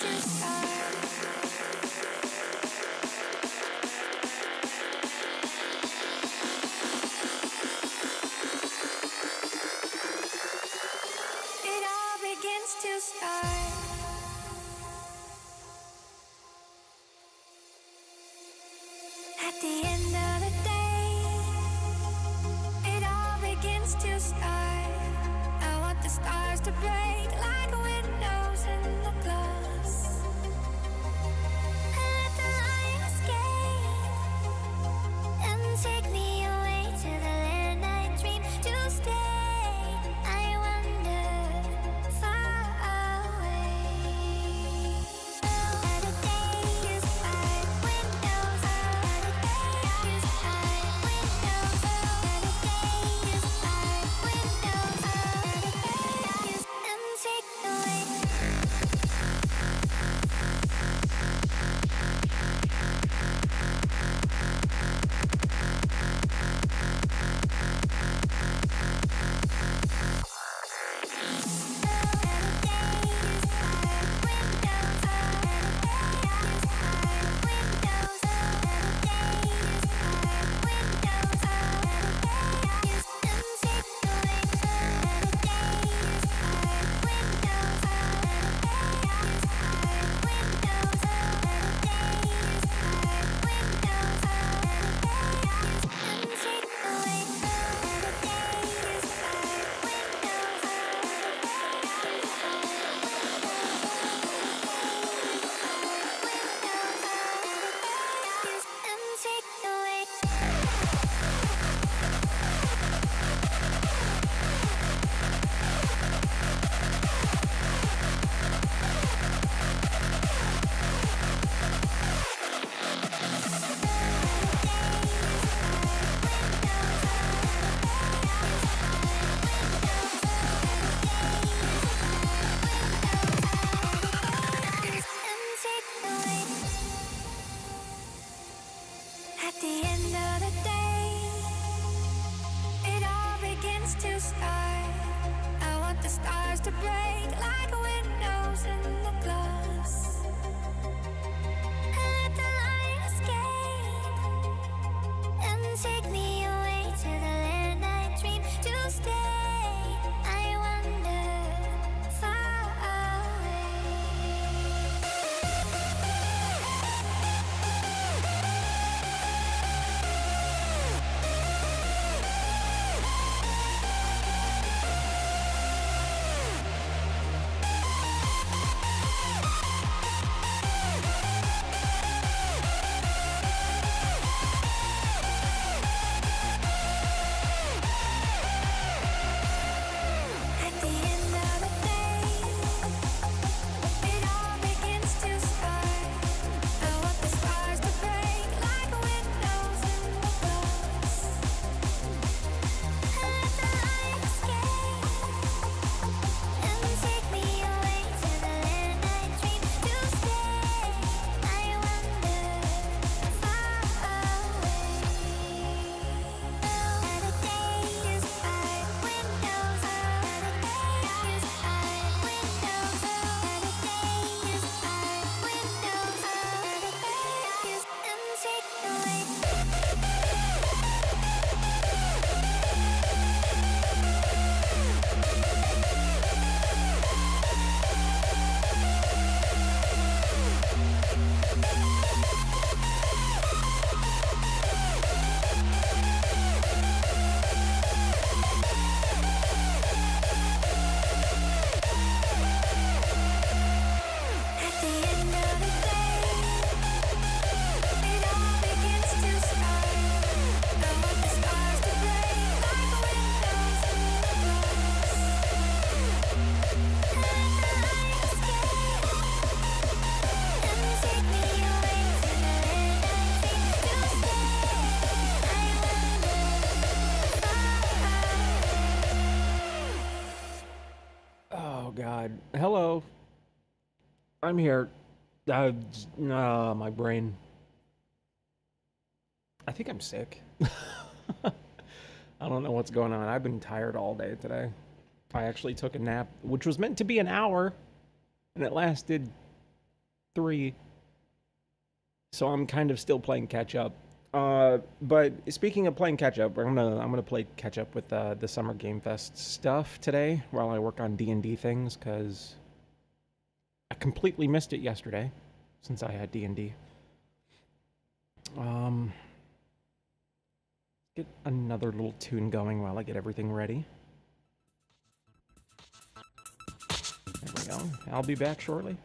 begins to start. It all begins to start. At the end of the day, it all begins to start. I want the stars to break like windows in the glass. And let the light escape and take me away to the land I dream to stay. I wander far away. At a day is high windows. At a day is high windows. At a day is high windows. At a day is and take away. At the end of the day, it all begins to start. I want the stars to break like windows in the glass. And let the light escape and take me away to the land I dream to stay. I wander far away. At the end of the day, it all begins to start. I want the stars to break like windows in the glass. And let the light escape and take me away to the land I dream to stay. I wander far away. At a day is high windows. At a day is high windows. At a day is high windows. At a day is and take away. At the end of the day, it all begins to start. I want the stars to break like windows in the glass. And let the light escape and take me away to the land I dream to stay. I wander far away. Oh God. Hello. I'm here. My brain. I think I'm sick. I don't know what's going on. I've been tired all day today. I actually took a nap, which was meant to be an hour, and it lasted 3. So I'm kind of still playing catch up. But speaking of playing catch up, I'm gonna play catch up with the Summer Game Fest stuff today while I work on D&D things, because I completely missed it yesterday since I had D&D. Get another little tune going while I get everything ready. There we go. I'll be back shortly.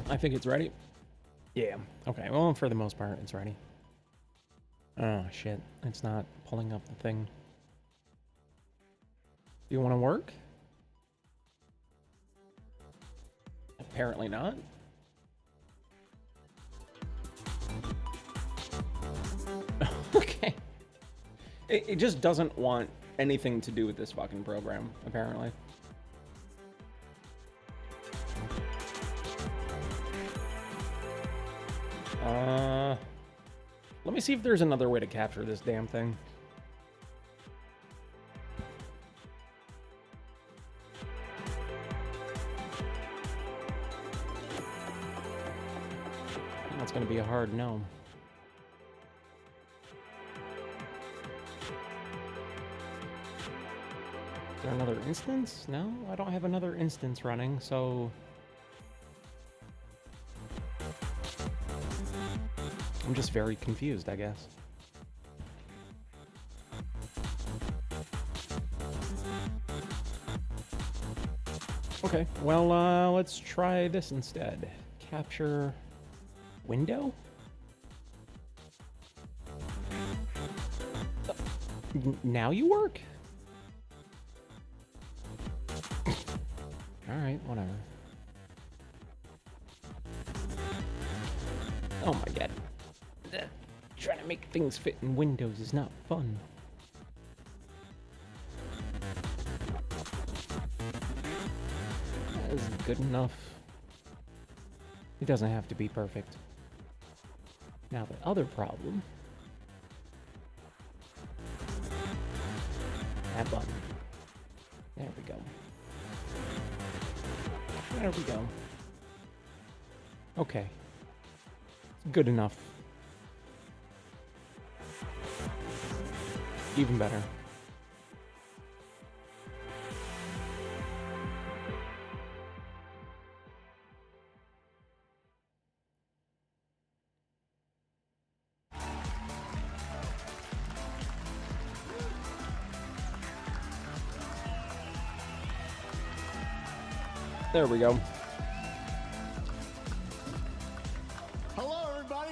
I think it's ready. Yeah. Okay. Well, for the most part, it's ready. Oh, shit. It's not pulling up the thing. Do you want to work? Apparently not. Okay. It just doesn't want anything to do with this fucking program, apparently. Let me see if there's another way to capture this damn thing. That's gonna be a hard no. Is there another instance? No, I don't have another instance running, so... I'm just very confused, I guess. Okay, well, let's try this instead. Capture window? Now you work? Alright, whatever. Oh my god. Trying to make things fit in windows is not fun. That is good enough. It doesn't have to be perfect. Now the other problem. That button. There we go. There we go. Okay. Good enough. Even better. There we go.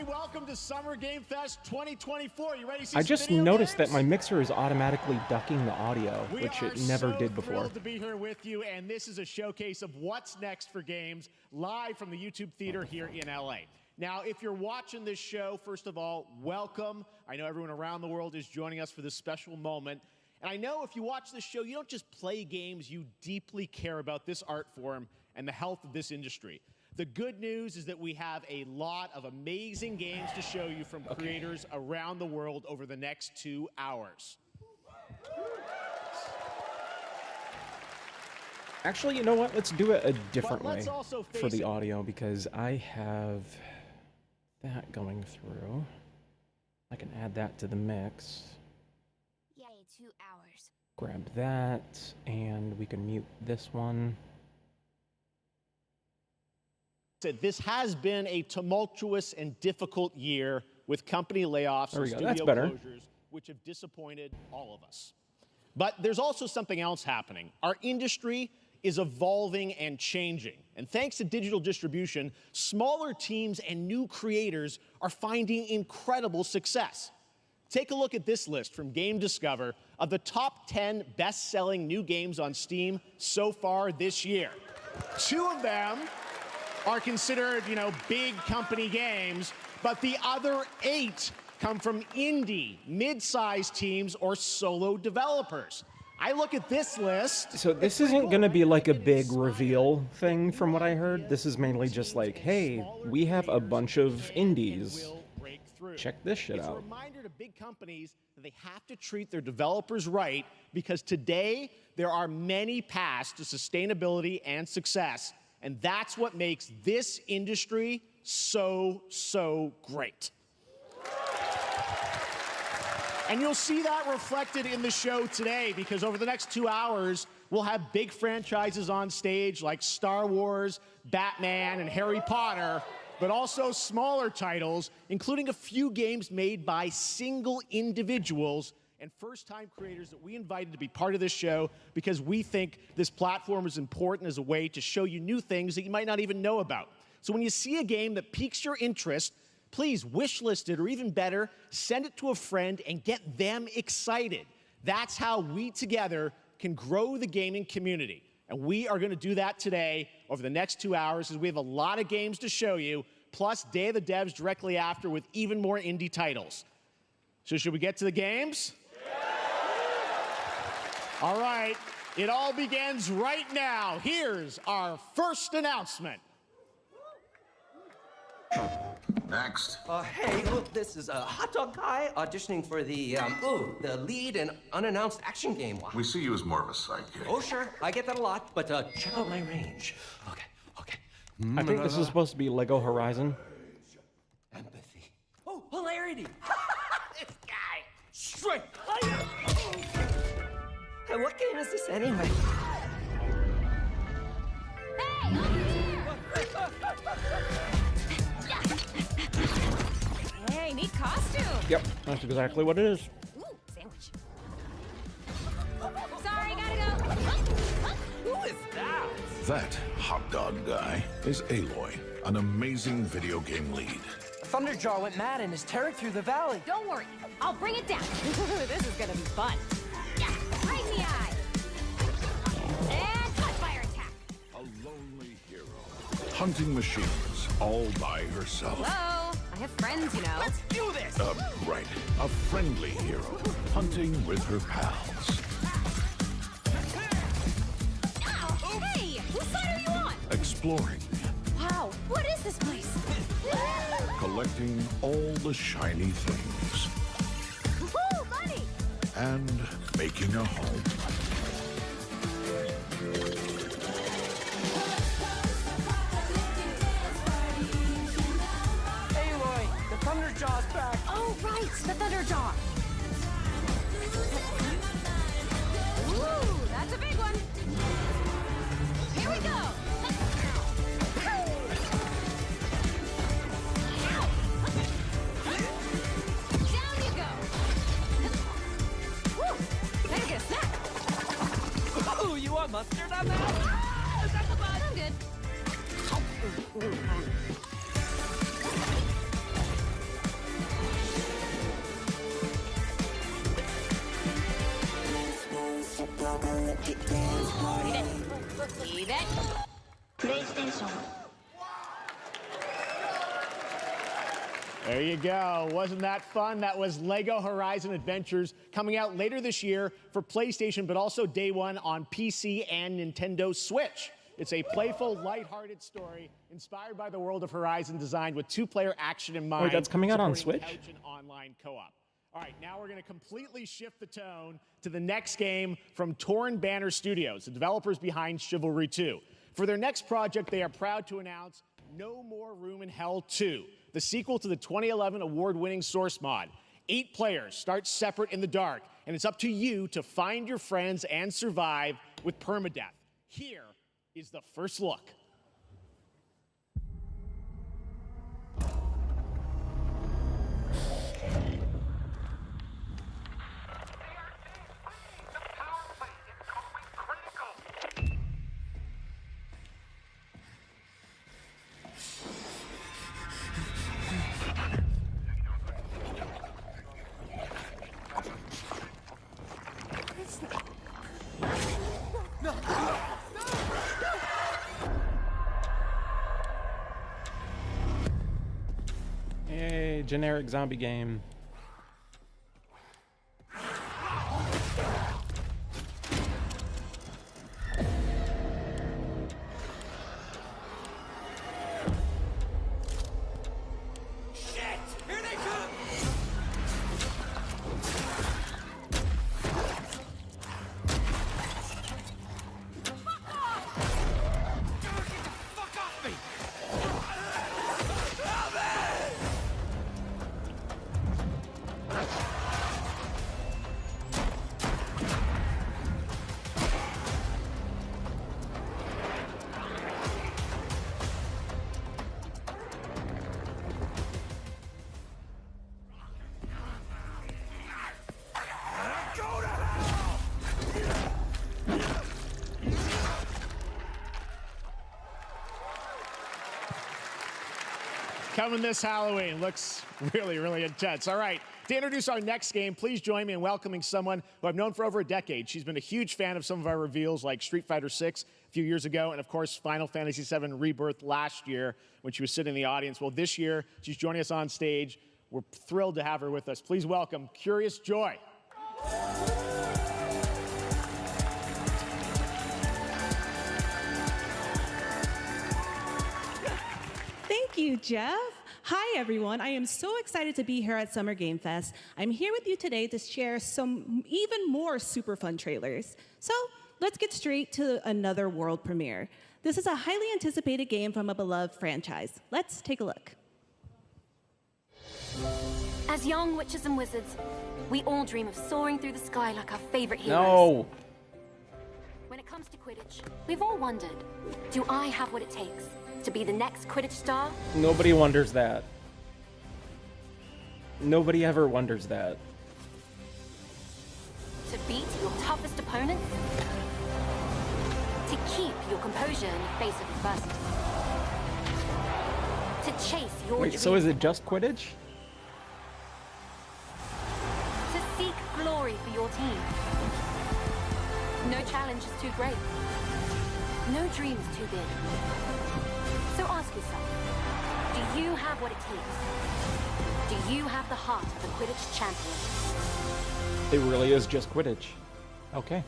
Welcome to Summer Game Fest 2024. You ready to see I just noticed that my mixer is automatically ducking the audio, which it never did before. Thrilled to be here with you, and this is a showcase of what's next for games live from the YouTube Theater here in LA. Now, if you're watching this show, first of all, welcome. I know everyone around the world is joining us for this special moment. And I know if you watch this show, you don't just play games, you deeply care about this art form and the health of this industry. The good news is that we have a lot of amazing games to show you from creators around the world over the next 2 hours. Actually, you know what? Let's do it a different But let's way also for face the it. audio because I have that going through. I can add that to the mix. Yay, 2 hours. Grab that, and we can mute this one. This has been a tumultuous and difficult year with company layoffs There and we go. studio That's better. closures, which have disappointed all of us. But there's also something else happening. Our industry is evolving and changing. And thanks to digital distribution, smaller teams and new creators are finding incredible success. Take a look at this list from Game Discover of the top 10 best-selling new games on Steam so far this year. 2 of them are considered, big company games, but the other 8 come from indie, mid-sized teams or solo developers. I look at this list. So this isn't going to be like a big reveal thing from what I heard. This is mainly just like, hey, we have a bunch of indies. Check this shit It's a out. reminder to big companies that they have to treat their developers right because today there are many paths to sustainability and success, and that's what makes this industry so great. And you'll see that reflected in the show today because over the next 2 hours, we'll have big franchises on stage like Star Wars, Batman, and Harry Potter, but also smaller titles, including a few games made by single individuals and first-time creators that we invited to be part of this show because we think this platform is important as a way to show you new things that you might not even know about. So when you see a game that piques your interest, please wishlist it, or even better, send it to a friend and get them excited. That's how we together can grow the gaming community. And we are going to do that today over the next 2 hours as we have a lot of games to show you, plus Day of the Devs directly after with even more indie titles. So should we get to the games? All right, it all begins right now. Here's our first announcement. Next. Hey, look, this is a hot dog guy auditioning for the lead and unannounced action game. We see you as more of a sidekick. Oh, sure, I get that a lot, but check out my range. Okay. I think this is supposed to be Lego Horizon. Empathy. Oh, hilarity. This guy. Straight. Hey, what game is this anyway? Hey, over here! Hey, neat costume. Yep, that's exactly what it is. Ooh, sandwich. Sorry, gotta go. Who is that? That hot dog guy is Aloy, an amazing video game lead. Thunderjaw went mad and is tearing through the valley. Don't worry, I'll bring it down. This is gonna be fun. Yeah, right in the eye. And cut fire attack. A lonely hero, hunting machines all by herself. Hello, I have friends, you know. Let's do this. Right, a friendly hero, hunting with her pals. Ow! Hey, whose side are you on? Exploring, Wow, what is this place? collecting all the shiny things, Woo, money! and making a home. Aloy, the Thunderjaw's back. Oh, right, the Thunderjaw. Woo, that's a big one. Here we go. Down you go. Woo, better get a snack. Oh, you want mustard on that? Ah, is that the bud? I'm good. Leave it. PlayStation. There you go. Wasn't that fun? That was Lego Horizon Adventures coming out later this year for PlayStation, but also day one on PC and Nintendo Switch. It's a playful, lighthearted story inspired by the world of Horizon, designed with two-player action in mind. Wait, that's coming out on supporting Switch? couch and online co-op. All right, now we're going to completely shift the tone to the next game from Torn Banner Studios, the developers behind Chivalry 2. For their next project, they are proud to announce No More Room in Hell 2, the sequel to the 2011 award-winning Source mod. 8 players start separate in the dark, and it's up to you to find your friends and survive with permadeath. Here is the first look. Hey, generic zombie game. Coming this Halloween. Looks really, really intense. All right, to introduce our next game, please join me in welcoming someone who I've known for over a decade. She's been a huge fan of some of our reveals like Street Fighter 6 a few years ago, and of course, Final Fantasy 7 Rebirth last year when she was sitting in the audience. Well, this year, she's joining us on stage. We're thrilled to have her with us. Please welcome Curious Joy. Thank you, Jeff. Hi, everyone. I am so excited to be here at Summer Game Fest. I'm here with you today to share some even more super fun trailers. So let's get straight to another world premiere. This is a highly anticipated game from a beloved franchise. Let's take a look. As young witches and wizards, we all dream of soaring through the sky like our favorite heroes. No. When it comes to Quidditch, we've all wondered, do I have what it takes to be the next Quidditch star? Nobody wonders that. Nobody ever wonders that. To beat your toughest opponents? To keep your composure in the face of adversity? To chase your Wait, dreams? so is it just Quidditch? To seek glory for your team? No challenge is too great. No dream is too big. So ask yourself, do you have what it takes? Do you have the heart of a Quidditch champion? It really is just Quidditch. Okay.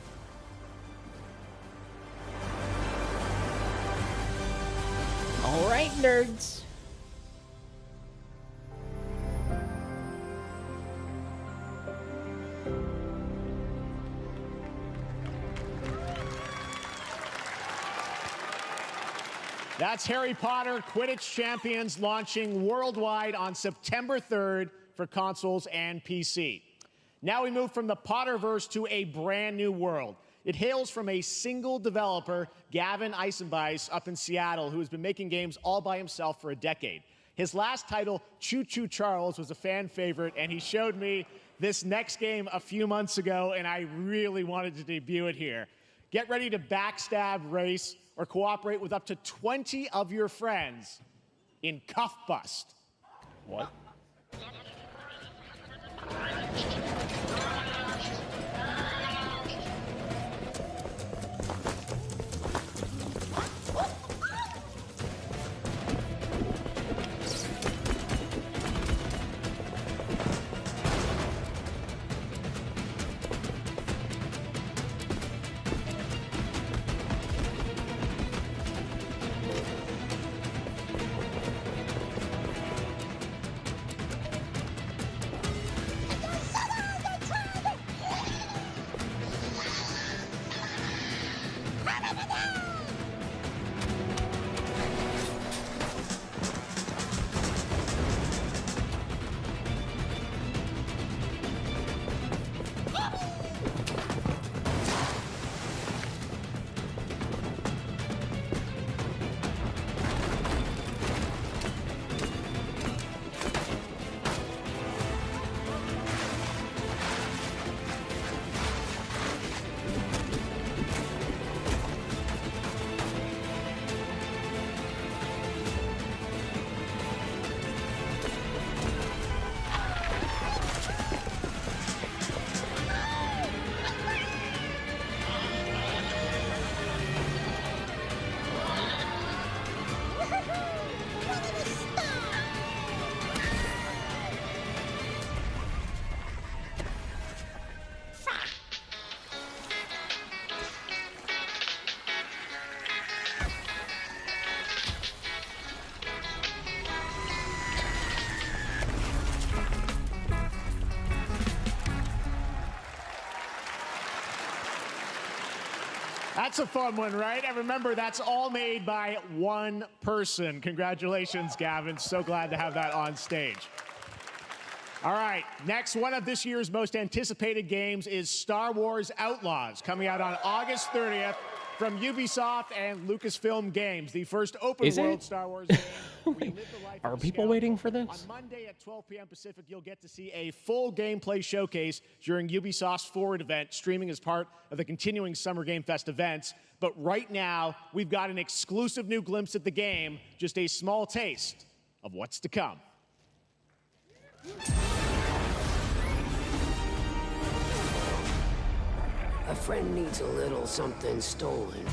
All right, nerds. That's Harry Potter Quidditch Champions launching worldwide on September 3rd for consoles and PC. Now we move from the Potterverse to a brand new world. It hails from a single developer, Gavin Eisenbeis, up in Seattle, who has been making games all by himself for a decade. His last title, Choo Choo Charles, was a fan favorite, and he showed me this next game a few months ago, and I really wanted to debut it here. Get ready to backstab, race, or cooperate with up to 20 of your friends in Cuff Bust. What? That's a fun one, right? And remember, that's all made by one person. Congratulations, Gavin. So glad to have that on stage. All right, next, one of this year's most anticipated games is Star Wars Outlaws, coming out on August 30th from Ubisoft and Lucasfilm Games, the first open-world Star Wars game. Where you live the life Are of a people scout. waiting for this? On Monday at 12 p.m. Pacific, you'll get to see a full gameplay showcase during Ubisoft's Forward event, streaming as part of the continuing Summer Game Fest events. But right now, we've got an exclusive new glimpse at the game, just a small taste of what's to come. A friend needs a little something stolen.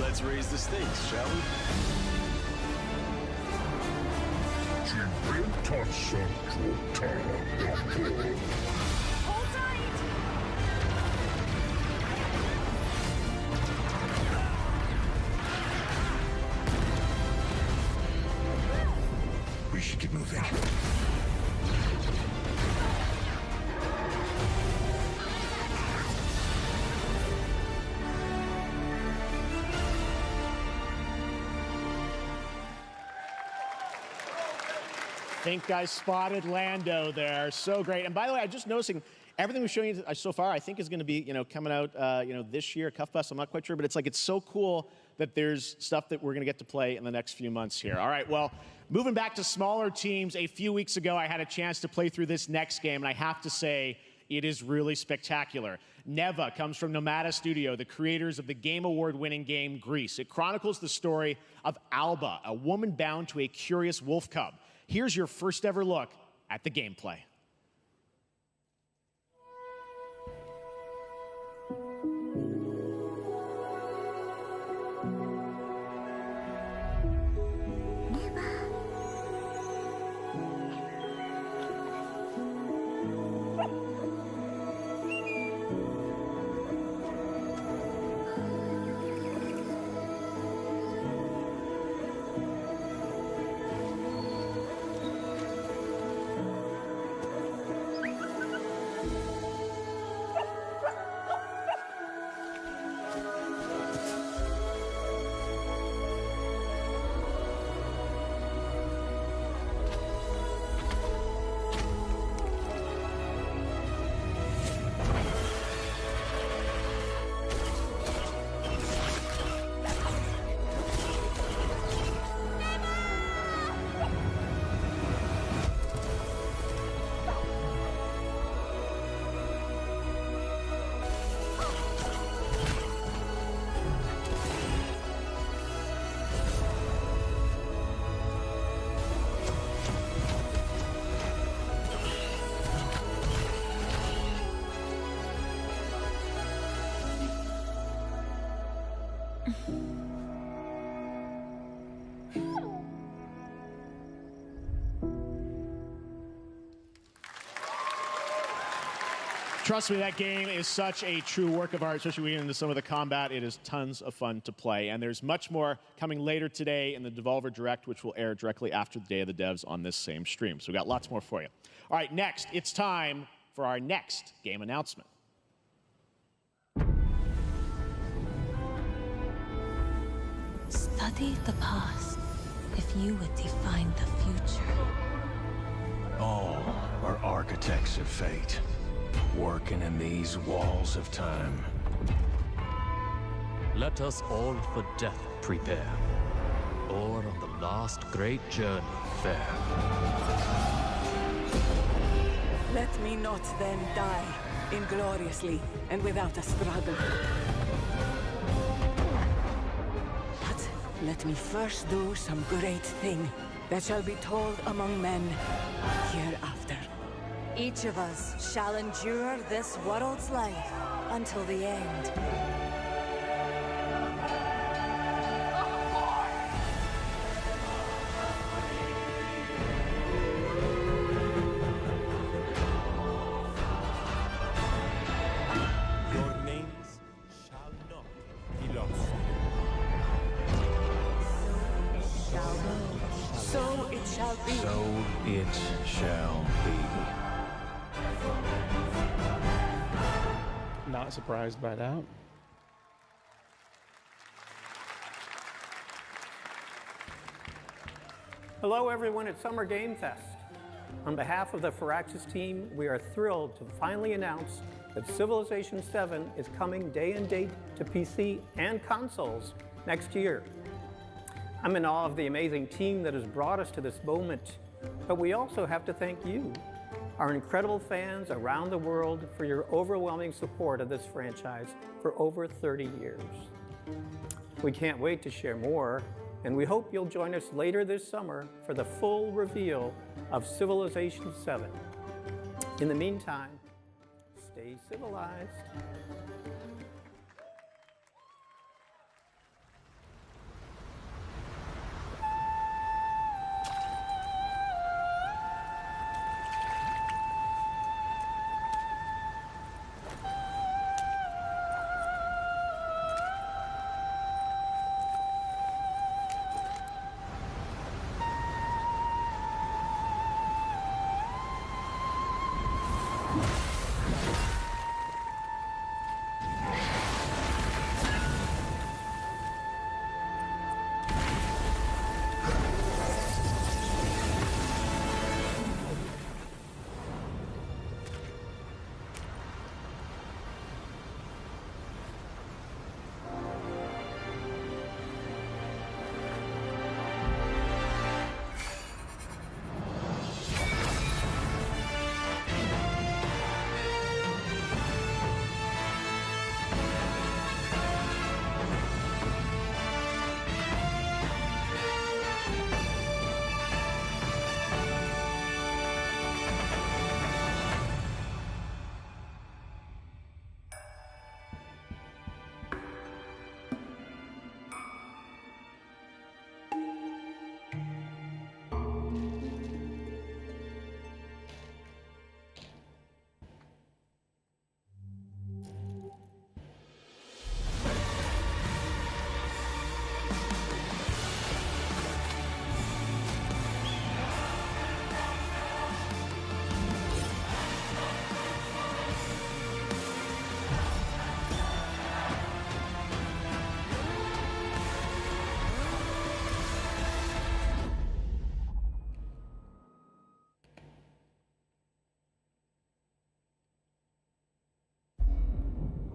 Let's raise the stakes, shall we? Hold tight! We should get moving. I think I spotted Lando there. So great. And by the way, I'm just noticing everything we've shown you so far, I think is going to be, coming out, this year, Cuff Bus. I'm not quite sure, but it's so cool that there's stuff that we're going to get to play in the next few months here. All right, well, moving back to smaller teams, a few weeks ago, I had a chance to play through this next game, and I have to say, it is really spectacular. Neva comes from Nomada Studio, the creators of the Game Award-winning game Grease. It chronicles the story of Alba, a woman bound to a curious wolf cub. Here's your first ever look at the gameplay. Trust me, that game is such a true work of art, especially when we get into some of the combat. It is tons of fun to play. And there's much more coming later today in the Devolver Direct, which will air directly after the Day of the Devs on this same stream. So we've got lots more for you. All right, next, it's time for our next game announcement. Study the past if you would define the future. All are architects of fate, working in these walls of time. Let us all for death prepare, or on the last great journey fare. Let me not then die ingloriously and without a struggle. But let me first do some great thing that shall be told among men hereafter. Each of us shall endure this world's life until the end. Your names shall not be lost. So it shall be. So it shall be. Not surprised by that. Hello, everyone at Summer Game Fest. On behalf of the Firaxis team, we are thrilled to finally announce that Civilization VII is coming day and date to PC and consoles next year. I'm in awe of the amazing team that has brought us to this moment, but we also have to thank you, our incredible fans around the world, for your overwhelming support of this franchise for over 30 years. We can't wait to share more, and we hope you'll join us later this summer for the full reveal of Civilization VII. In the meantime, stay civilized.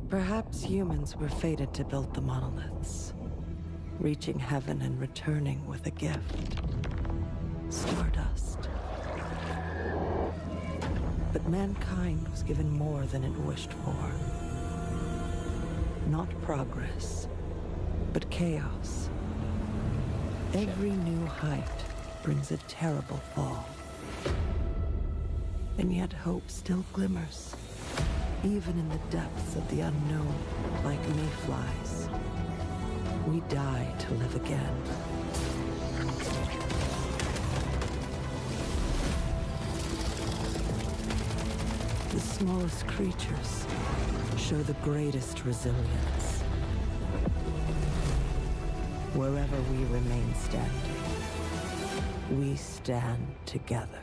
Perhaps humans were fated to build the monoliths, reaching heaven and returning with a gift. Stardust. But mankind was given more than it wished for. Not progress, but chaos. Every new height brings a terrible fall. And yet hope still glimmers. Even in the depths of the unknown, like mayflies, we die to live again. The smallest creatures show the greatest resilience. Wherever we remain standing, we stand together.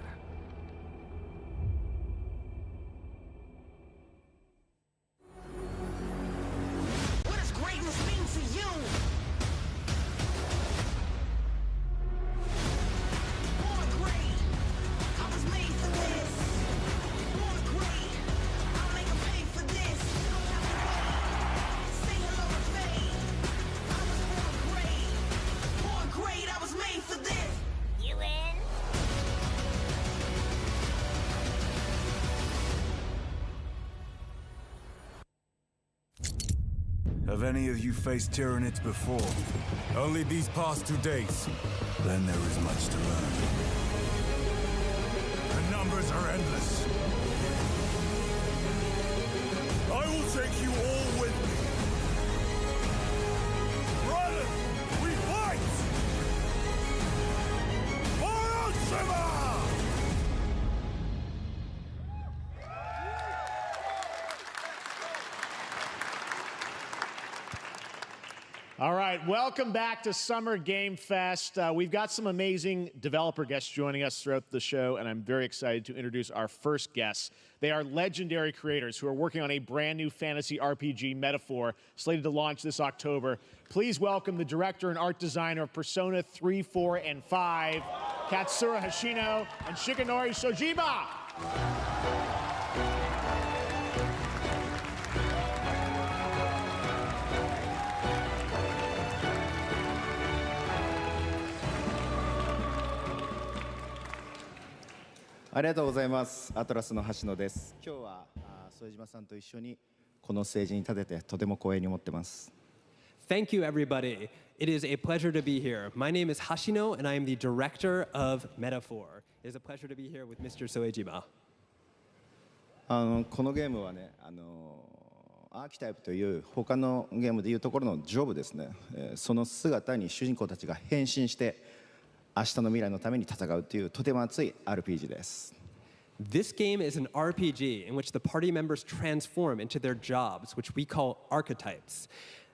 Have any of you faced Tyranids before? Only these past 2 days. Then there is much to learn. The numbers are endless. I will take you all with me. Brothers, we fight! For Ultima! All right, welcome back to Summer Game Fest. We've got some amazing developer guests joining us throughout the show, and I'm very excited to introduce our first guests. They are legendary creators who are working on a brand new fantasy RPG, Metaphor, slated to launch this October. Please welcome the director and art designer of Persona 3, 4, and 5, Katsura Hoshino and Shikanori Shojima. ありがとうございます。アトラスの橋野です。今日は副島さんと一緒にこのステージに立ててとても光栄に思ってます。Thank you, everybody. It is a pleasure to be here. My name is Hashino, and I am the director of Metaphor. It is a pleasure to be here with Mr. Soejima. このゲームはね、アーキタイプという他のゲームでいうところのジョブですね。その姿に主人公たちが変身して明日の未来のために戦うというとても熱い RPG です。This game is an RPG in which the party members transform into their jobs, which we call archetypes.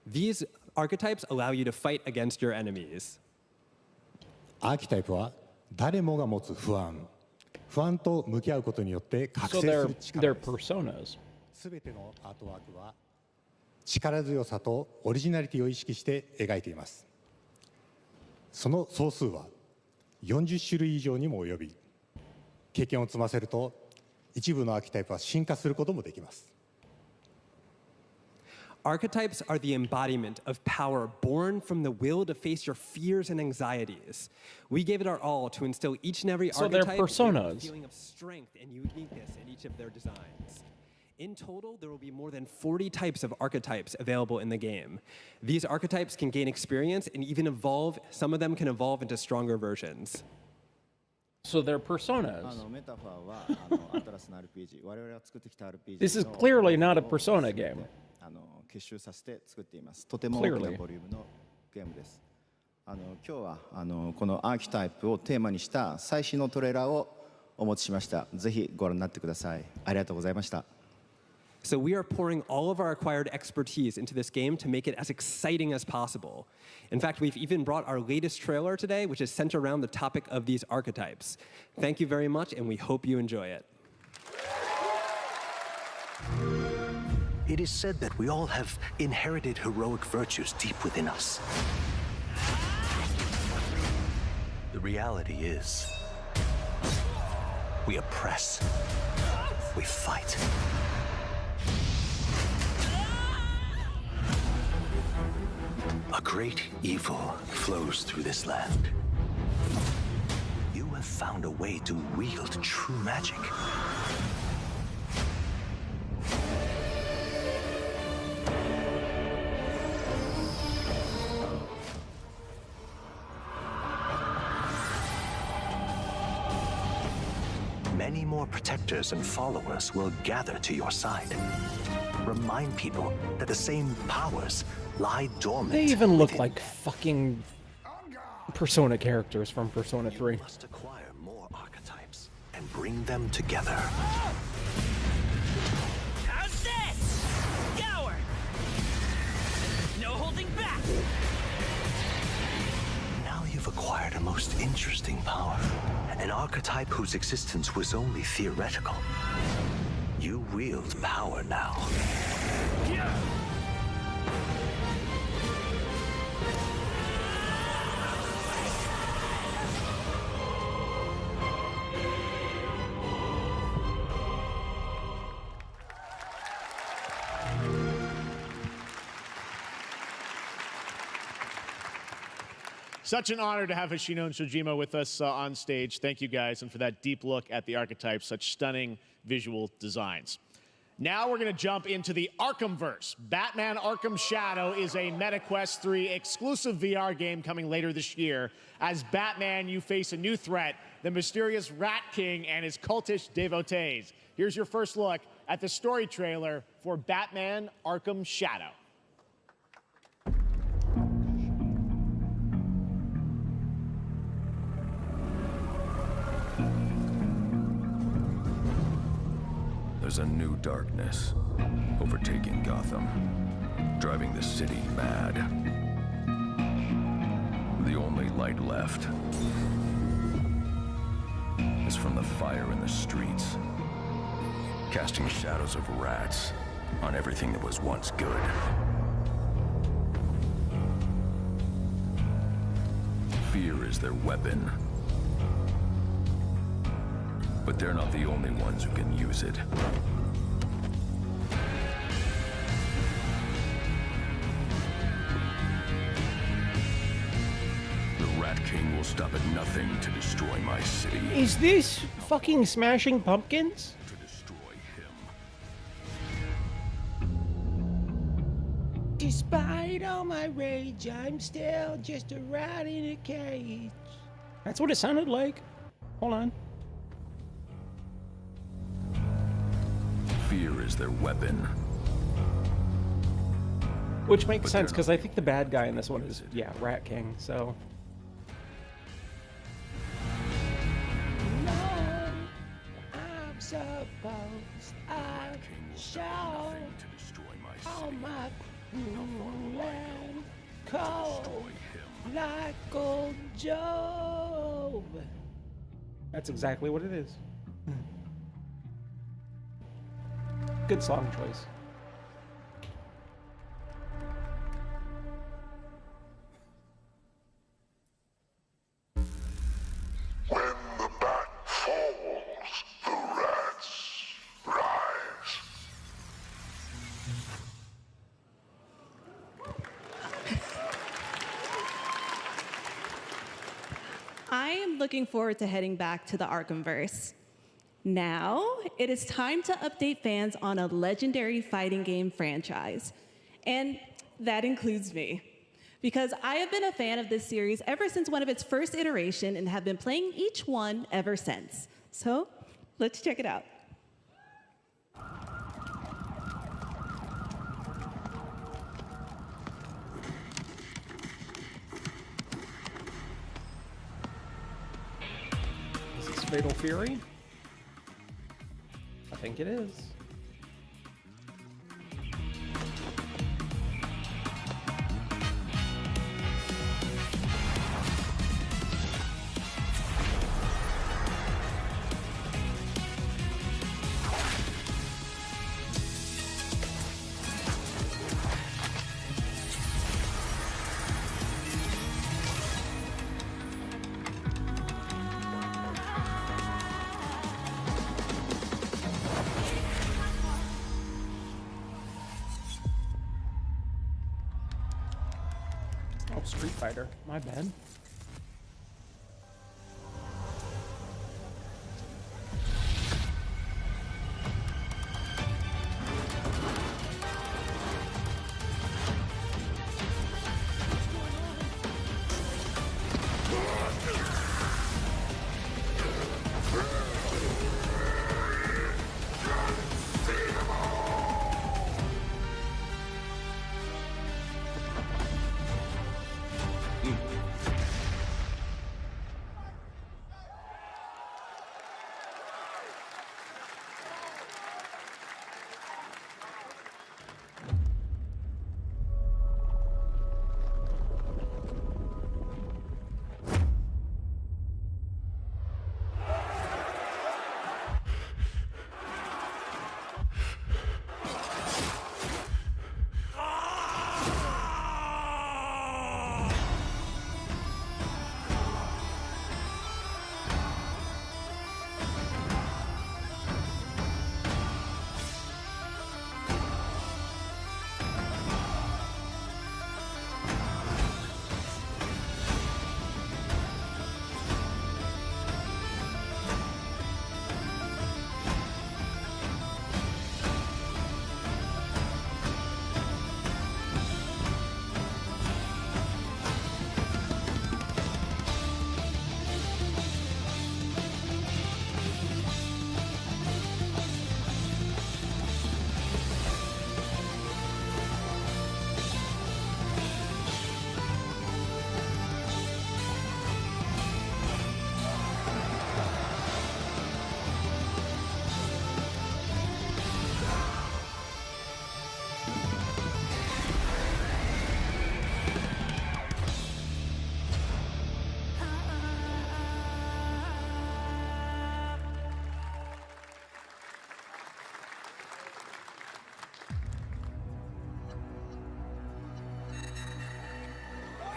These archetypes allow you to fight against your enemies. アーキタイプは誰もが持つ不安と向き合うことによって覚醒する力です。すべてのアートワークは力強さとオリジナリティを意識して描いています。その総数は40種類以上にも及び、経験を積ませると一部のアーキタイプは進化することもできます。Archetypes are the embodiment of power born from the will to face your fears and anxieties. We gave it our all to instill each and every archetype with a feeling of strength and uniqueness in each of their designs. In total, there will be more than 40 types of archetypes available in the game. These archetypes can gain experience and even evolve. Some of them can evolve into stronger versions. So they're personas. This is clearly not a Persona game. 結集させて作っています。とても大きなボリュームのゲームです。今日はこのアーキタイプをテーマにした最新のトレーラーをお持ちしました。ぜひご覧になってください。ありがとうございました。So we are pouring all of our acquired expertise into this game to make it as exciting as possible. In fact, we've even brought our latest trailer today, which is centered around the topic of these archetypes. Thank you very much, and we hope you enjoy it. It is said that we all have inherited heroic virtues deep within us. The reality is, we oppress, we fight. A great evil flows through this land. You have found a way to wield true magic. Many more protectors and followers will gather to your side. Remind people that the same powers lie dormant. They even look like fucking Persona characters from Persona 3. You must acquire more archetypes and bring them together. How's this? Gower! No holding back! Now you've acquired a most interesting power. An archetype whose existence was only theoretical. You wield power now. Yeah. Such an honor to have Hoshino and Shojima with us on stage. Thank you guys, and for that deep look at the archetypes, such stunning visual designs. Now we're going to jump into the Arkhamverse. Batman Arkham Shadow is a MetaQuest 3 exclusive VR game coming later this year. As Batman, you face a new threat, the mysterious Rat King and his cultish devotees. Here's your first look at the story trailer for Batman Arkham Shadow. There's a new darkness overtaking Gotham, driving the city mad. The only light left is from the fire in the streets, casting shadows of rats on everything that was once good. Fear is their weapon. But they're not the only ones who can use it. The Rat King will stop at nothing to destroy my city. Is this fucking Smashing Pumpkins? Despite all my rage, I'm still just a rat in a cage. That's what it sounded like. Hold on. Fear is their weapon. Which makes sense, because I think the bad guy in this one is, yeah, Rat King, so... No, I'm supposed I show all my cruel and cold like old Job. That's exactly what it is. Good song choice. When the bat falls, the rats rise. I am looking forward to heading back to the Arkhamverse. Now, it is time to update fans on a legendary fighting game franchise. And that includes me. Because I have been a fan of this series ever since one of its first iteration and have been playing each one ever since. So, let's check it out. Is this Fatal Fury? I think it is. Oh, Street Fighter. My bad.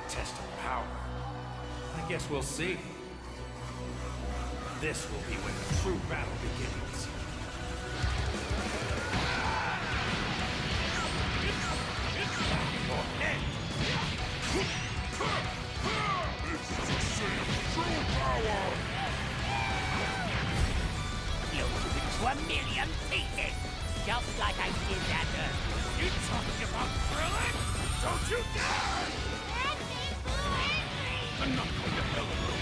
test of power. I guess we'll see. This will be when the true battle begins. To a million pieces, just like I did that earlier. You talking about thrilling? Don't you dare! I'm not going to hell alone.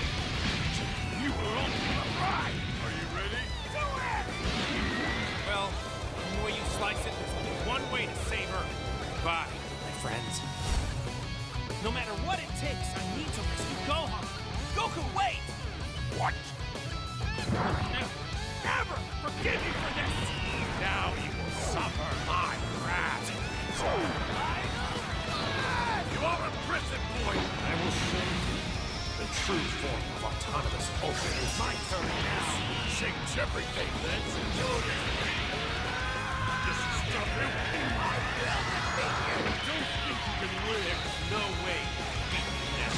You were on the ride. Are you ready? Do it! Well, the way you slice it, there's only one way to save her. Goodbye, my friends. No matter what it takes, I need to rescue Gohan. Goku, wait! What? Never forgive you for this! Now you will suffer my wrath! You are a prison boy! I will show you the true form of autonomous Ultra. It's my turn now! Change everything, then! Do this! This is stop him! I will defeat you! Don't think you can win! There's no way to beat me now!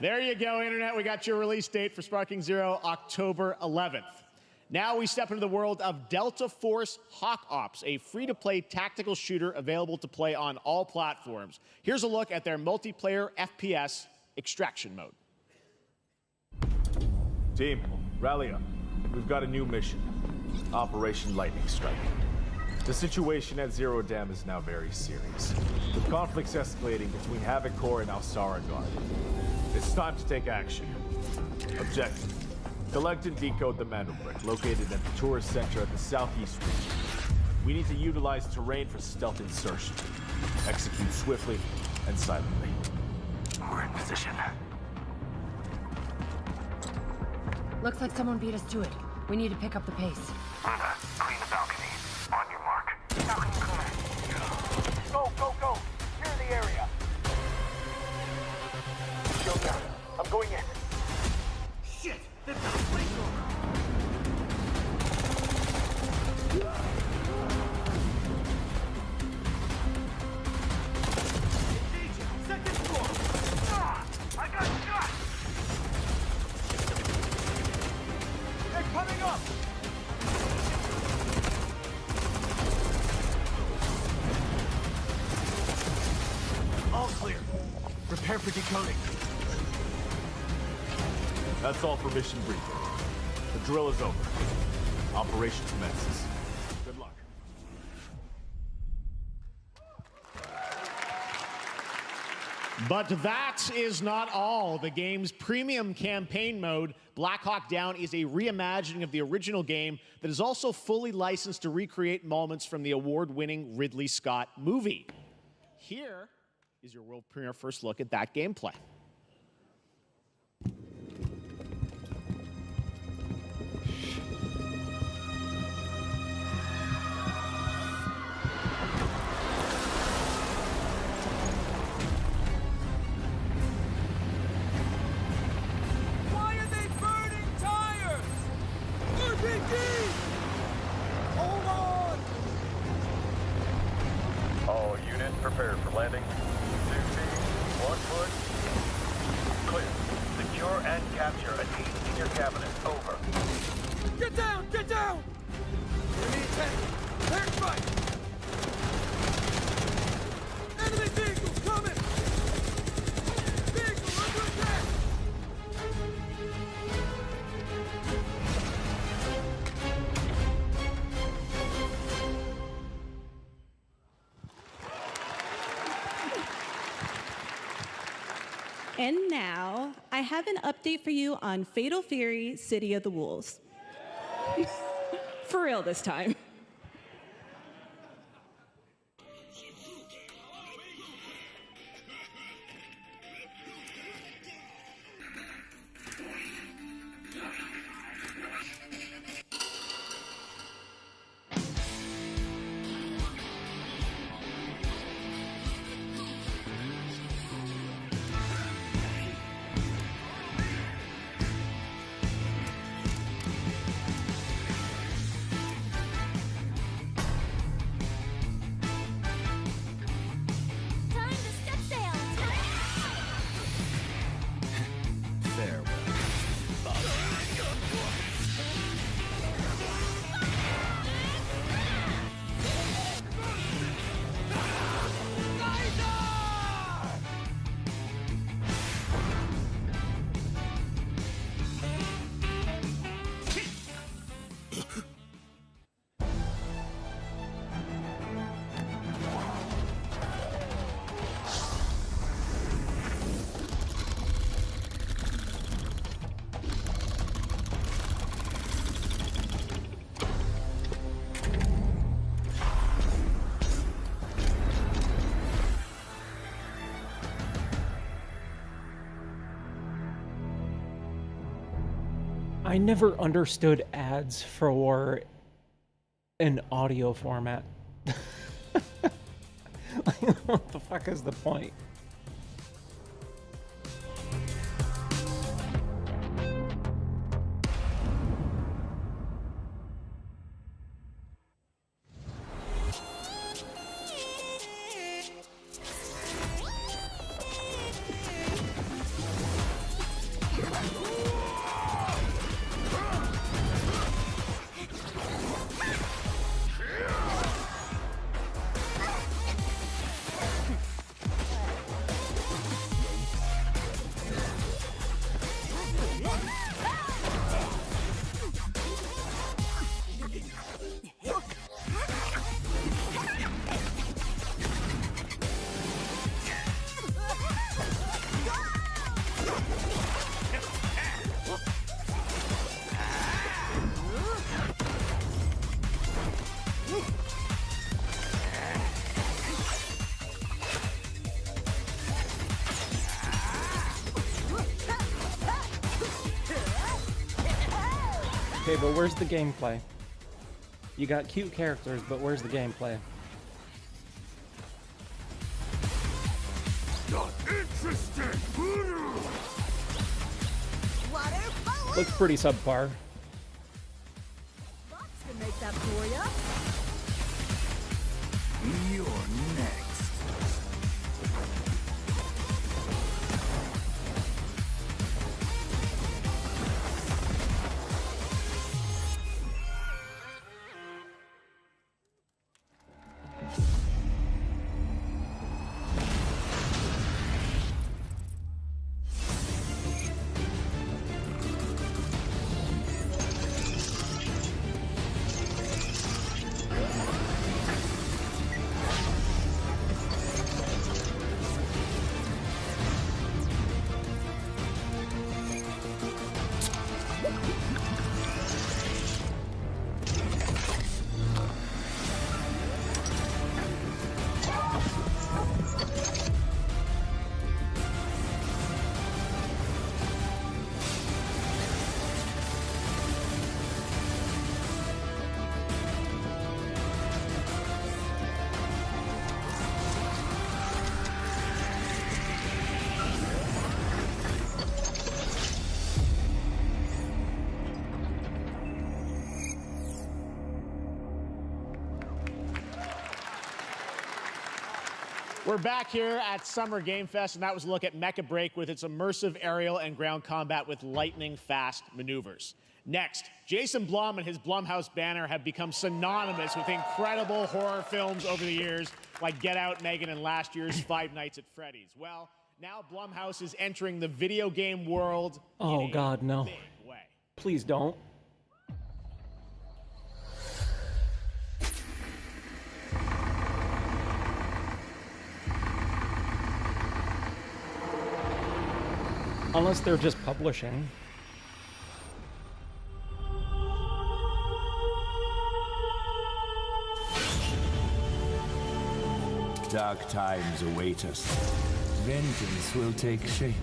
There you go, Internet. We got your release date for Sparking Zero, October 11th. Now we step into the world of Delta Force Hawk Ops, a free-to-play tactical shooter available to play on all platforms. Here's a look at their multiplayer FPS extraction mode. Team, rally up. We've got a new mission. Operation Lightning Strike. The situation at Zero Dam is now very serious, with conflicts escalating between Havoc Corps and Alsara Guard. It's time to take action. Objective: collect and decode the Mando Brick located at the tourist center at the southeast region. We need to utilize terrain for stealth insertion. Execute swiftly and silently. We're in position. Looks like someone beat us to it. We need to pick up the pace. Brother, clean the balcony. On your mark. Balcony clear. Go, go, go! Clear the area! Shield down. I'm going in. Shit! They've got a flamethrower! Second floor! Ah! I got shot! They're coming up! All clear. Prepare for decoding. That's all for mission briefing. The drill is over. Operation commences. Good luck. But that is not all. The game's premium campaign mode, Black Hawk Down, is a reimagining of the original game that is also fully licensed to recreate moments from the award-winning Ridley Scott movie. Here is your world premiere first look at that gameplay. Why are they burning tires? RPG! Hold on! All units prepared for landing. 2 feet, 1 foot. Clear. Secure and capture a team in your cabinet. Over. Get down! Get down! Enemy attack! Air strike! Enemy vehicles coming! Vehicle under attack! And now, I have an update for you on Fatal Fury: City of the Wolves. For real this time. I never understood ads for an audio format. What the fuck is the point? Okay, but where's the gameplay? You got cute characters, but where's the gameplay? Not interested. Looks pretty subpar. Fox can make that for ya. You're next. We're back here at Summer Game Fest, and that was a look at Mecha Break with its immersive aerial and ground combat with lightning-fast maneuvers. Next, Jason Blum and his Blumhouse banner have become synonymous with incredible horror films over the years, like Get Out, Megan, and last year's Five Nights at Freddy's. Well, now Blumhouse is entering the video game world. Oh God, no. Big way. Please don't. Unless they're just publishing. Dark times await us. Vengeance will take shape.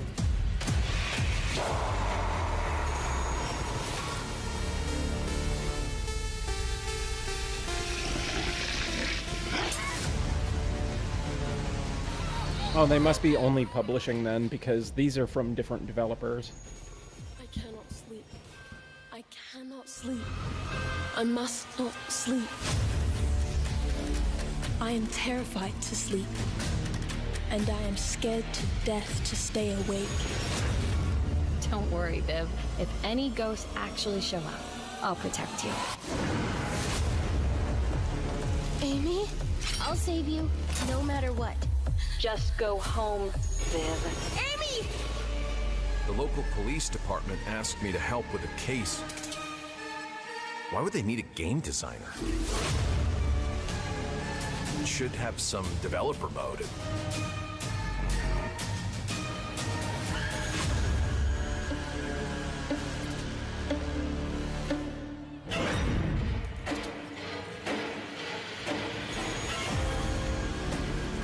Oh, they must be only publishing then, because these are from different developers. I cannot sleep. I cannot sleep. I must not sleep. I am terrified to sleep. And I am scared to death to stay awake. Don't worry, Viv. If any ghosts actually show up, I'll protect you. Amy? I'll save you, no matter what. Just go home, Viv. Amy! The local police department asked me to help with a case. Why would they need a game designer? It should have some developer mode.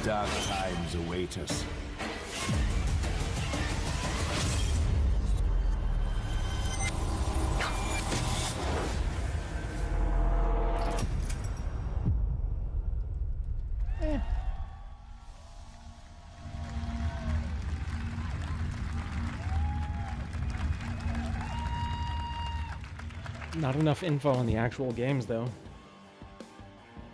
Dark times await us. Not enough info on the actual games, though.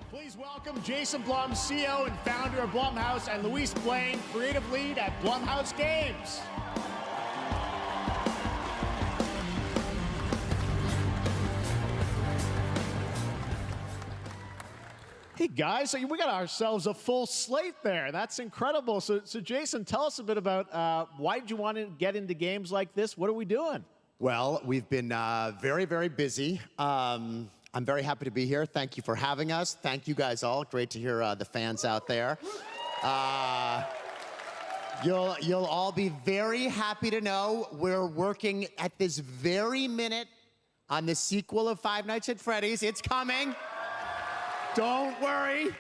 Please welcome Jason Blum, CEO and founder of Blumhouse, and Luis Blaine, creative lead at Blumhouse Games. Hey guys, we got ourselves a full slate there. That's incredible. So Jason, tell us a bit about why did you want to get into games like this? What are we doing? Well, we've been very, very busy. I'm very happy to be here. Thank you for having us. Thank you guys all. Great to hear the fans out there. You'll all be very happy to know we're working at this very minute on the sequel of Five Nights at Freddy's. It's coming. Don't worry.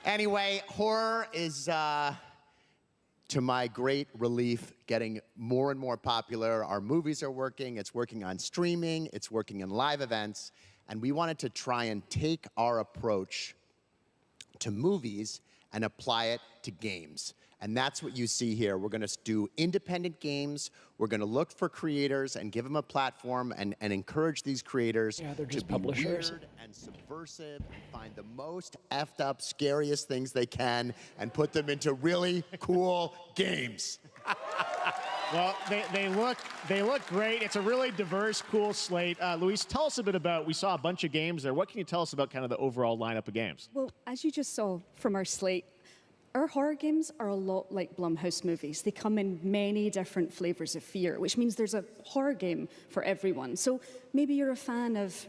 Anyway, horror is, to my great relief, getting more and more popular. Our movies are working. It's working on streaming. It's working in live events. And we wanted to try and take our approach to movies and apply it to games. And that's what you see here. We're going to do independent games. We're going to look for creators and give them a platform and encourage these creators to be weird and subversive and find the most effed up, scariest things they can and put them into really cool games. Well, they look great. It's a really diverse, cool slate. Luis, tell us a bit about, we saw a bunch of games there. What can you tell us about kind of the overall lineup of games? Well, as you just saw from our slate, our horror games are a lot like Blumhouse movies. They come in many different flavors of fear, which means there's a horror game for everyone. So maybe you're a fan of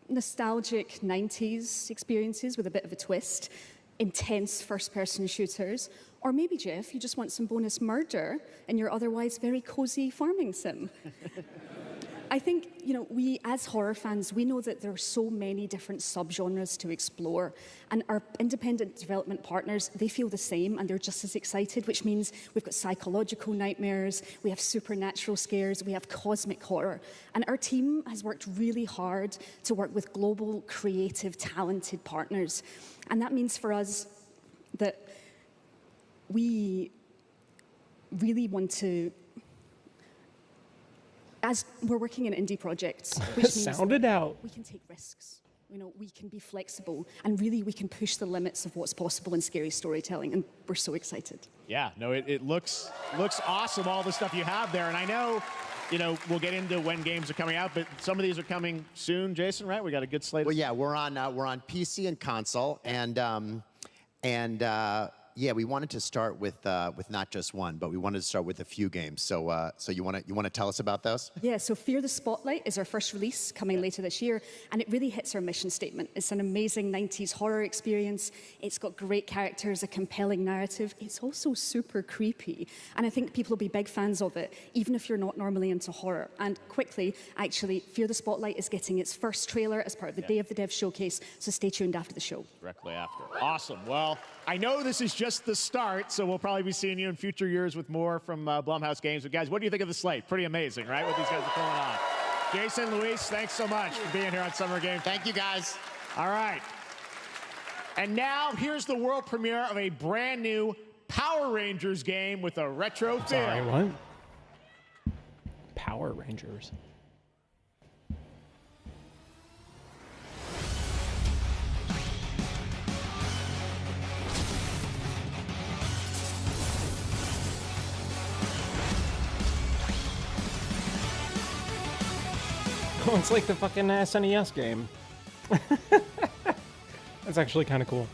nostalgic 90s experiences with a bit of a twist, intense first-person shooters, or maybe, Jeff, you just want some bonus murder in your otherwise very cozy farming sim. I think, we as horror fans, we know that there are so many different subgenres to explore, and our independent development partners, they feel the same, and they're just as excited, which means we've got psychological nightmares, we have supernatural scares, we have cosmic horror, and our team has worked really hard to work with global, creative, talented partners, and that means for us that we really want to, as we're working in indie projects, which means sound it out. We can take risks. We can be flexible, and really we can push the limits of what's possible in scary storytelling, and we're so excited. Yeah, no, it looks awesome, all the stuff you have there, and I know, we'll get into when games are coming out, but some of these are coming soon, Jason, right? We got a good slate. Well, yeah, we're on PC and console, yeah, we wanted to start with not just one, but we wanted to start with a few games. So you want to tell us about those? Yeah. So Fear the Spotlight is our first release coming later this year, and it really hits our mission statement. It's an amazing 90s horror experience. It's got great characters, a compelling narrative. It's also super creepy, and I think people will be big fans of it, even if you're not normally into horror. And quickly, actually, Fear the Spotlight is getting its first trailer as part of the Day of the Dev showcase. So stay tuned after the show. Directly after. Awesome. Well, I know this is just the start, so we'll probably be seeing you in future years with more from Blumhouse Games. But guys, what do you think of the slate? Pretty amazing, right? What these guys are pulling on. Jason, Luis, thanks so much for being here on Summer Game. Thank you, guys. All right. And now here's the world premiere of a brand new Power Rangers game with a retro feel. Sorry, what? Power Rangers. Oh, it's like the fucking SNES game. That's actually kind of cool.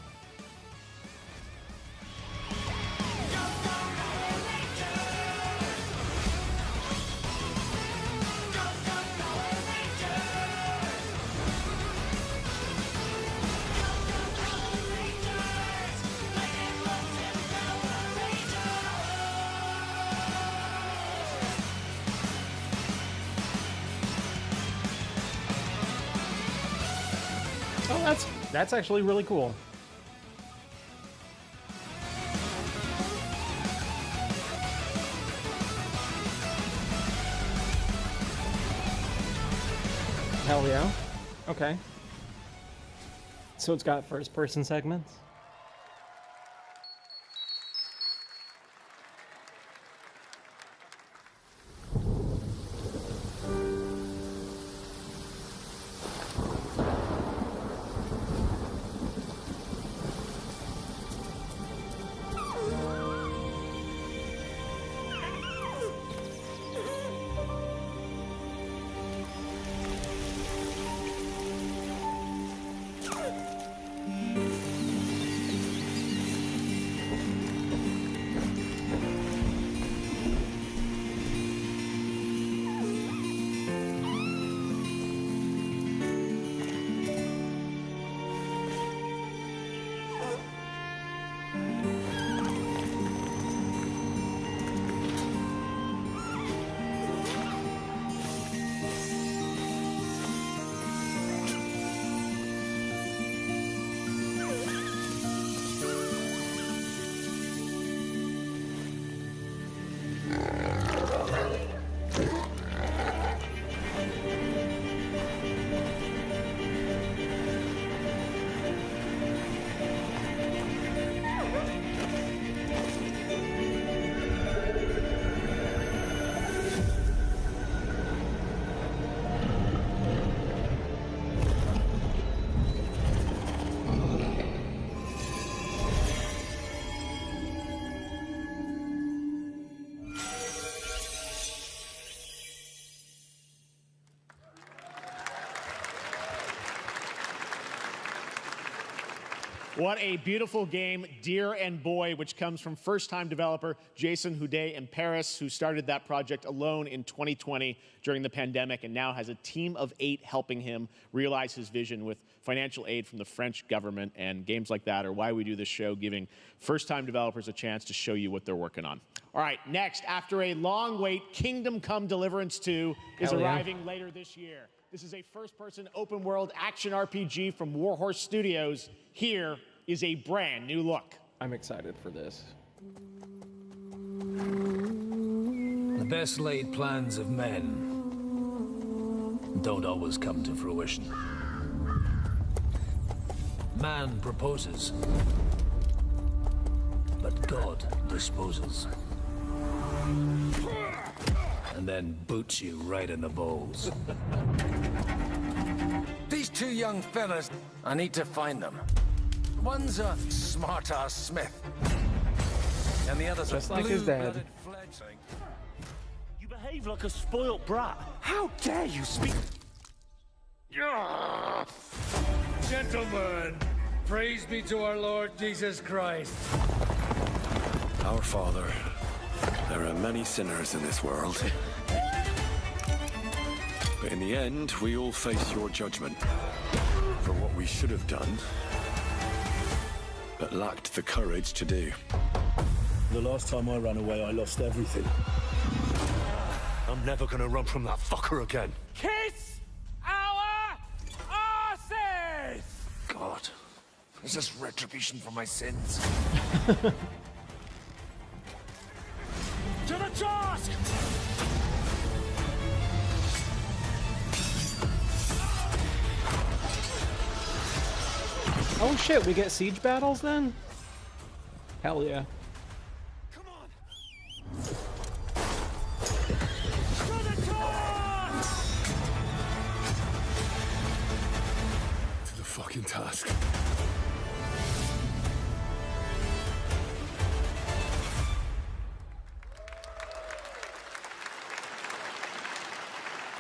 Oh, that's actually really cool. Hell yeah. Okay. So it's got first-person segments? What a beautiful game, Dear and Boy, which comes from first-time developer Jason Houdet in Paris, who started that project alone in 2020 during the pandemic and now has a team of 8 helping him realize his vision with financial aid from the French government. And games like that are why we do this show, giving first-time developers a chance to show you what they're working on. All right, next, after a long wait, Kingdom Come Deliverance 2 is arriving later this year. This is a first-person open-world action RPG from Warhorse Studios. Here is a brand new look. I'm excited for this. The best laid plans of men don't always come to fruition. Man proposes, but God disposes. And then boots you right in the balls. These 2 young fellas, I need to find them. One's a smart-ass smith, and the other's just a like his dad. blue-blooded fledgling. You behave like a spoilt brat. How dare you speak? Gentlemen, praise be to our Lord Jesus Christ. Our Father, there are many sinners in this world. But in the end, we all face your judgment for what we should have done, but lacked the courage to do. The last time I ran away, I lost everything. I'm never gonna run from that fucker again. Kiss our asses! God, is this retribution for my sins? To the task! Oh shit, we get siege battles then? Hell yeah. Come on! To the task! To the fucking task.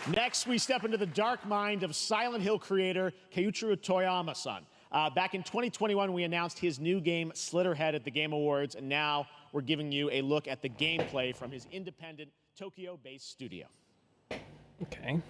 Next, we step into the dark mind of Silent Hill creator Keiichiro Toyama-san. Back in 2021, we announced his new game, Slitterhead, at the Game Awards, and now we're giving you a look at the gameplay from his independent, Tokyo-based studio. Okay.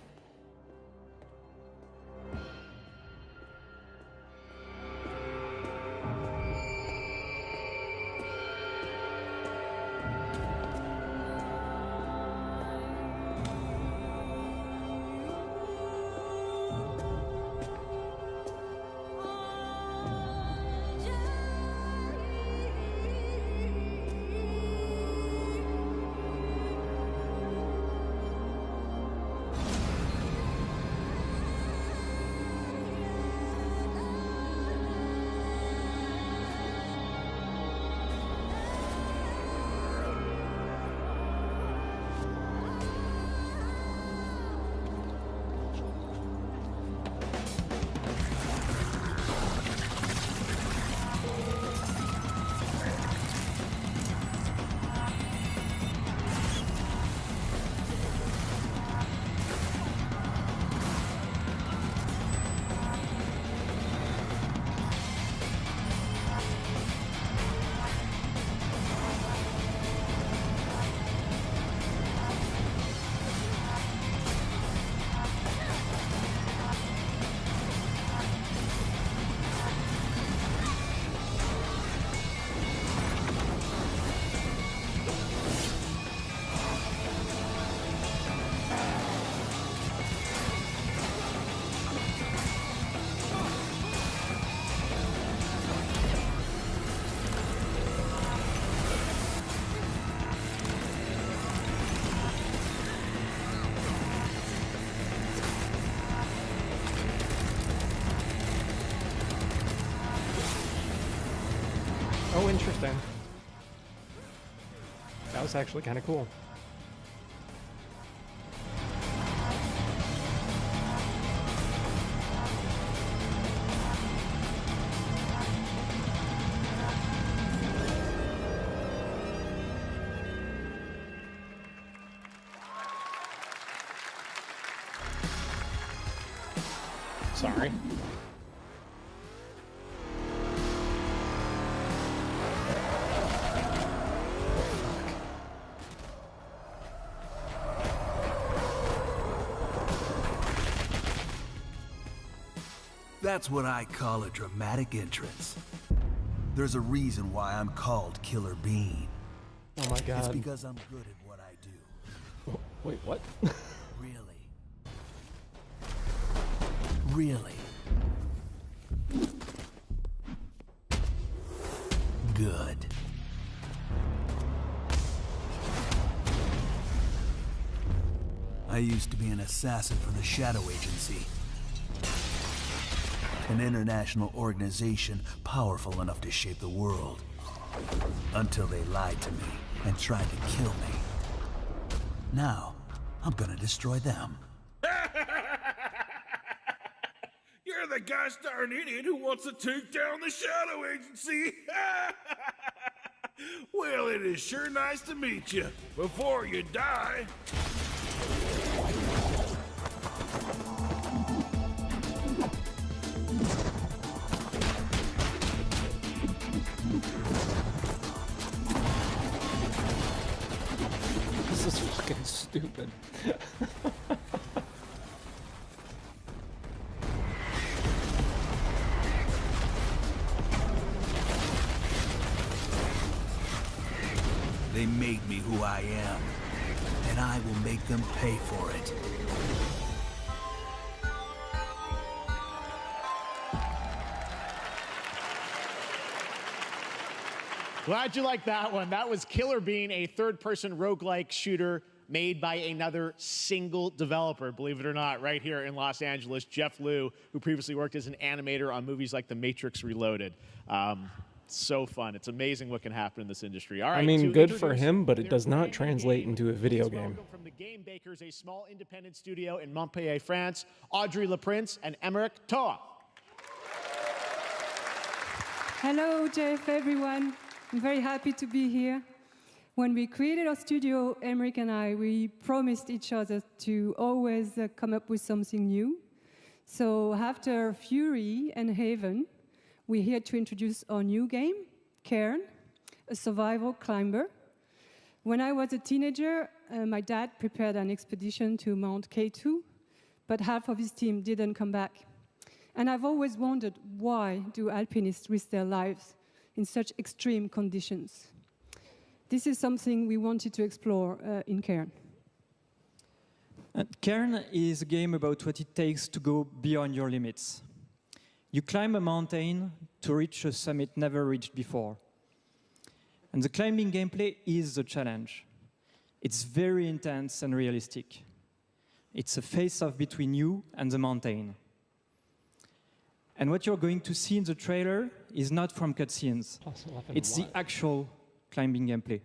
Oh, interesting. That was actually kind of cool. Sorry. That's what I call a dramatic entrance. There's a reason why I'm called Killer Bean. Oh my god. It's because I'm good at what I do. Wait, what? Really? Really? Good. I used to be an assassin for the Shadow Agency. An international organization powerful enough to shape the world. Until they lied to me and tried to kill me. Now, I'm gonna destroy them. You're the gosh darn idiot who wants to take down the Shadow Agency! Well, it is sure nice to meet you. Before you die... This is fucking stupid. They made me who I am, and I will make them pay for it. Glad you liked that one. That was Killer Bean, a third-person roguelike shooter made by another single developer, believe it or not, right here in Los Angeles, Jeff Liu, who previously worked as an animator on movies like The Matrix Reloaded. So fun. It's amazing what can happen in this industry. All right, I mean, good for him, but it does not translate into a video game. From the Game Bakers, a small independent studio in Montpellier, France, Audrey Leprince and Emmerich Toa. Hello, Jeff, everyone. I'm very happy to be here. When we created our studio, Emmerich and I, we promised each other to always come up with something new. So after Fury and Haven, we're here to introduce our new game, Cairn, a survival climber. When I was a teenager, my dad prepared an expedition to Mount K2, but half of his team didn't come back. And I've always wondered, why do alpinists risk their lives in such extreme conditions? This is something we wanted to explore in Cairn. Cairn is a game about what it takes to go beyond your limits. You climb a mountain to reach a summit never reached before. And the climbing gameplay is the challenge. It's very intense and realistic. It's a face-off between you and the mountain. And what you're going to see in the trailer is not from cutscenes. It's the actual climbing gameplay.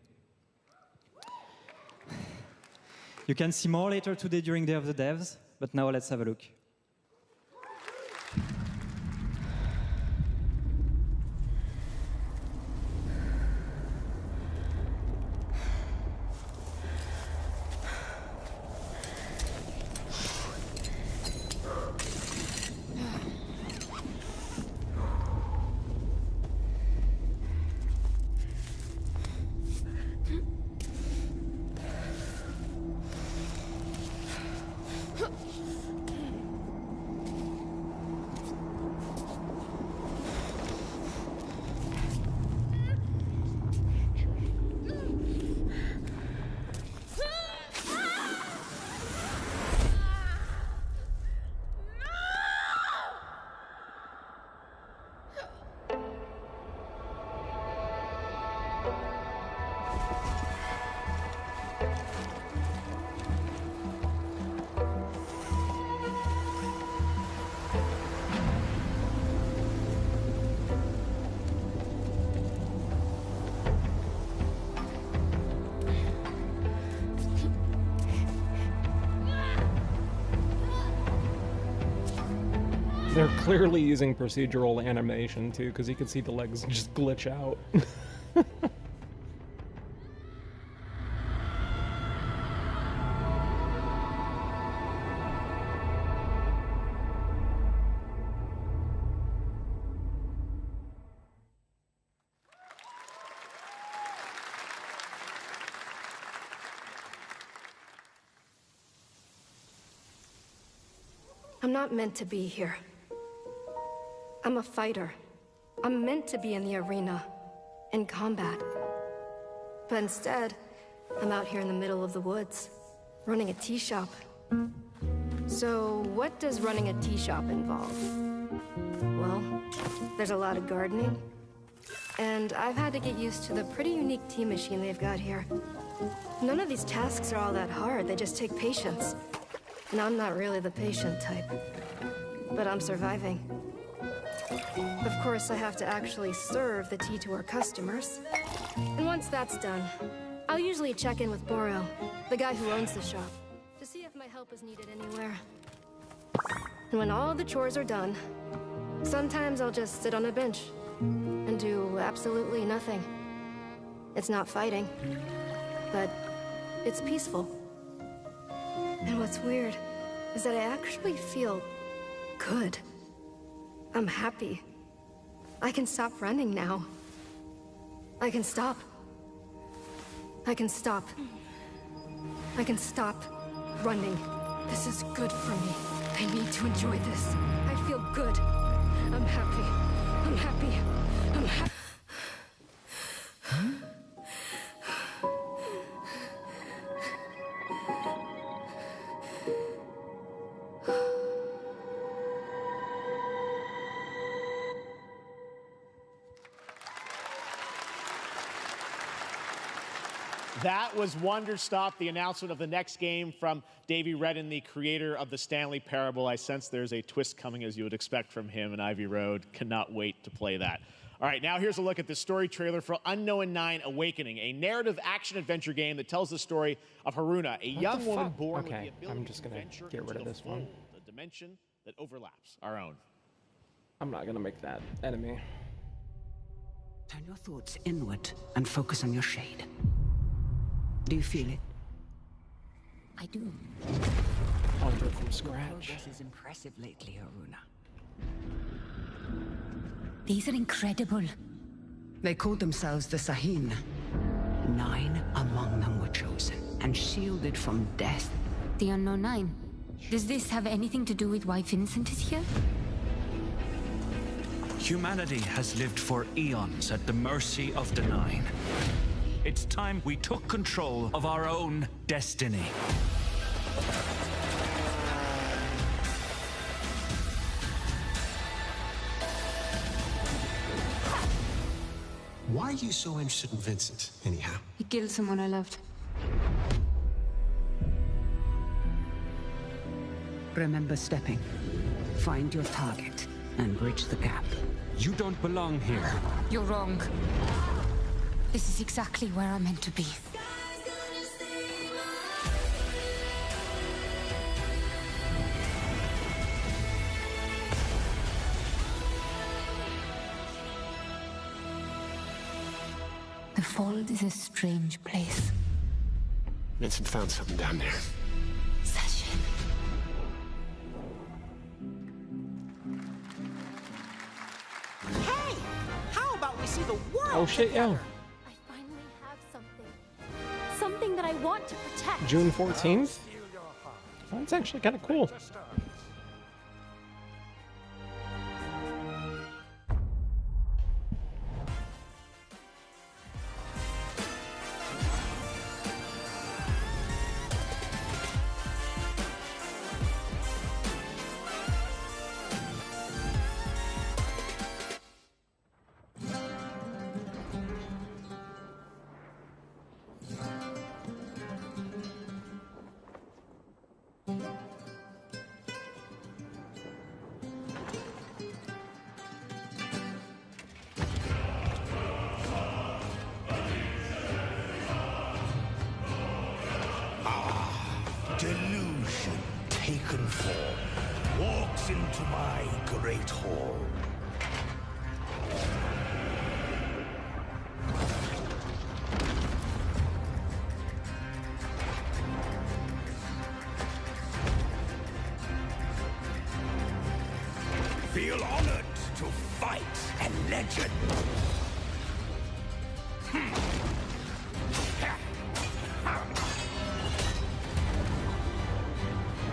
You can see more later today during Day of the Devs, but now let's have a look. They're clearly using procedural animation too, because you can see the legs just glitch out. I'm not meant to be here. I'm a fighter. I'm meant to be in the arena, in combat. But instead, I'm out here in the middle of the woods, running a tea shop. So, what does running a tea shop involve? Well, there's a lot of gardening, and I've had to get used to the pretty unique tea machine they've got here. None of these tasks are all that hard, they just take patience. And I'm not really the patient type, but I'm surviving. Of course, I have to actually serve the tea to our customers. And once that's done, I'll usually check in with Boro, the guy who owns the shop, to see if my help is needed anywhere. And when all the chores are done, sometimes I'll just sit on a bench and do absolutely nothing. It's not fighting, but it's peaceful. And what's weird is that I actually feel good. I'm happy. I can stop running now. I can stop. I can stop. I can stop running. This is good for me. I need to enjoy this. I feel good. I'm happy. I'm happy. I'm happy. That was Wonderstop, the announcement of the next game from Davey Redden, the creator of the Stanley Parable. I sense there's a twist coming, as you would expect from him in Ivy Road. Cannot wait to play that. All right, now here's a look at the story trailer for Unknown 9 Awakening, a narrative action-adventure game that tells the story of Haruna, a young woman born with the ability I'm just gonna get rid of this one. A dimension that overlaps our own. I'm not gonna make that enemy. Turn your thoughts inward and focus on your shade. Do you feel it? I do. I'll do it from scratch. Progress is impressive lately, Haruna. These are incredible. They called themselves the Sahin. 9 among them were chosen and shielded from death. The Unknown 9. Does this have anything to do with why Vincent is here? Humanity has lived for eons at the mercy of the 9. It's time we took control of our own destiny. Why are you so interested in Vincent, anyhow? He killed someone I loved. Remember stepping. Find your target and bridge the gap. You don't belong here. You're wrong. This is exactly where I'm meant to be. The Fold is a strange place. Vincent found something down there. Sachin. Hey! How about we see the world Oh shit, yeah. Something that I want to protect. June 14th? That's actually kind of cool. Delusion taken form walks into my great hall. Feel honored to fight a legend.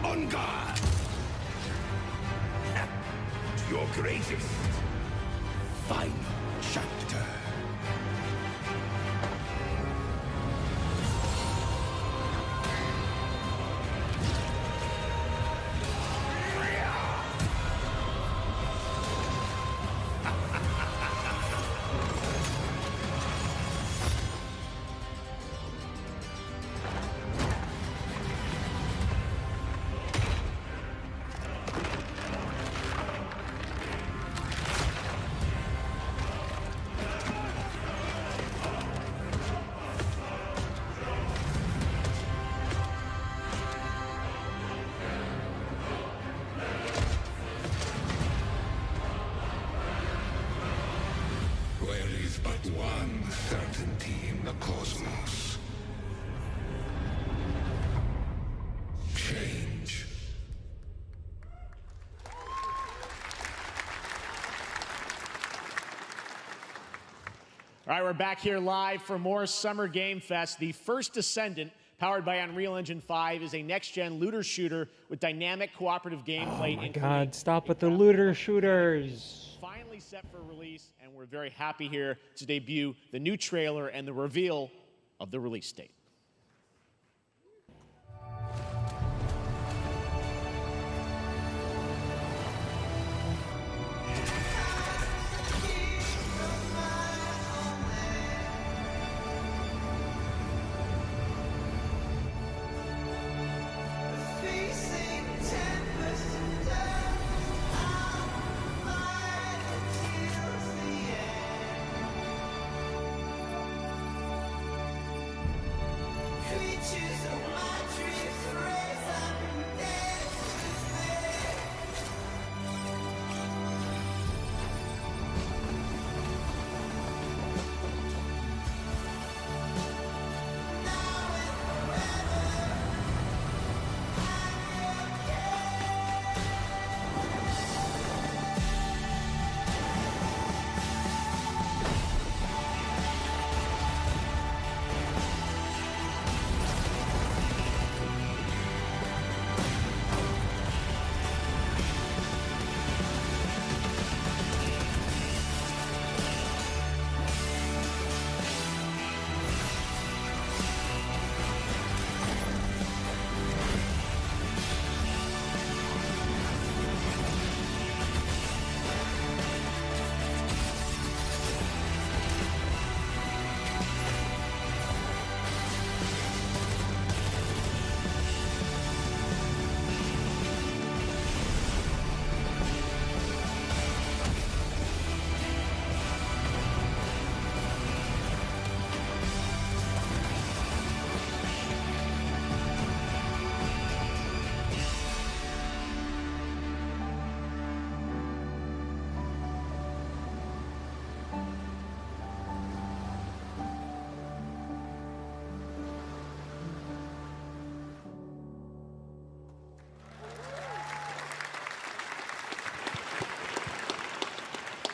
On guard! To your greatest. Final chapter. There is but one certainty in the cosmos. Change. All right, we're back here live for more Summer Game Fest. The First Descendant, powered by Unreal Engine 5, is a next-gen looter shooter with dynamic cooperative gameplay. Oh my God, stop with the looter shooters. Finally set for release, and we're very happy here to debut the new trailer and the reveal of the release date.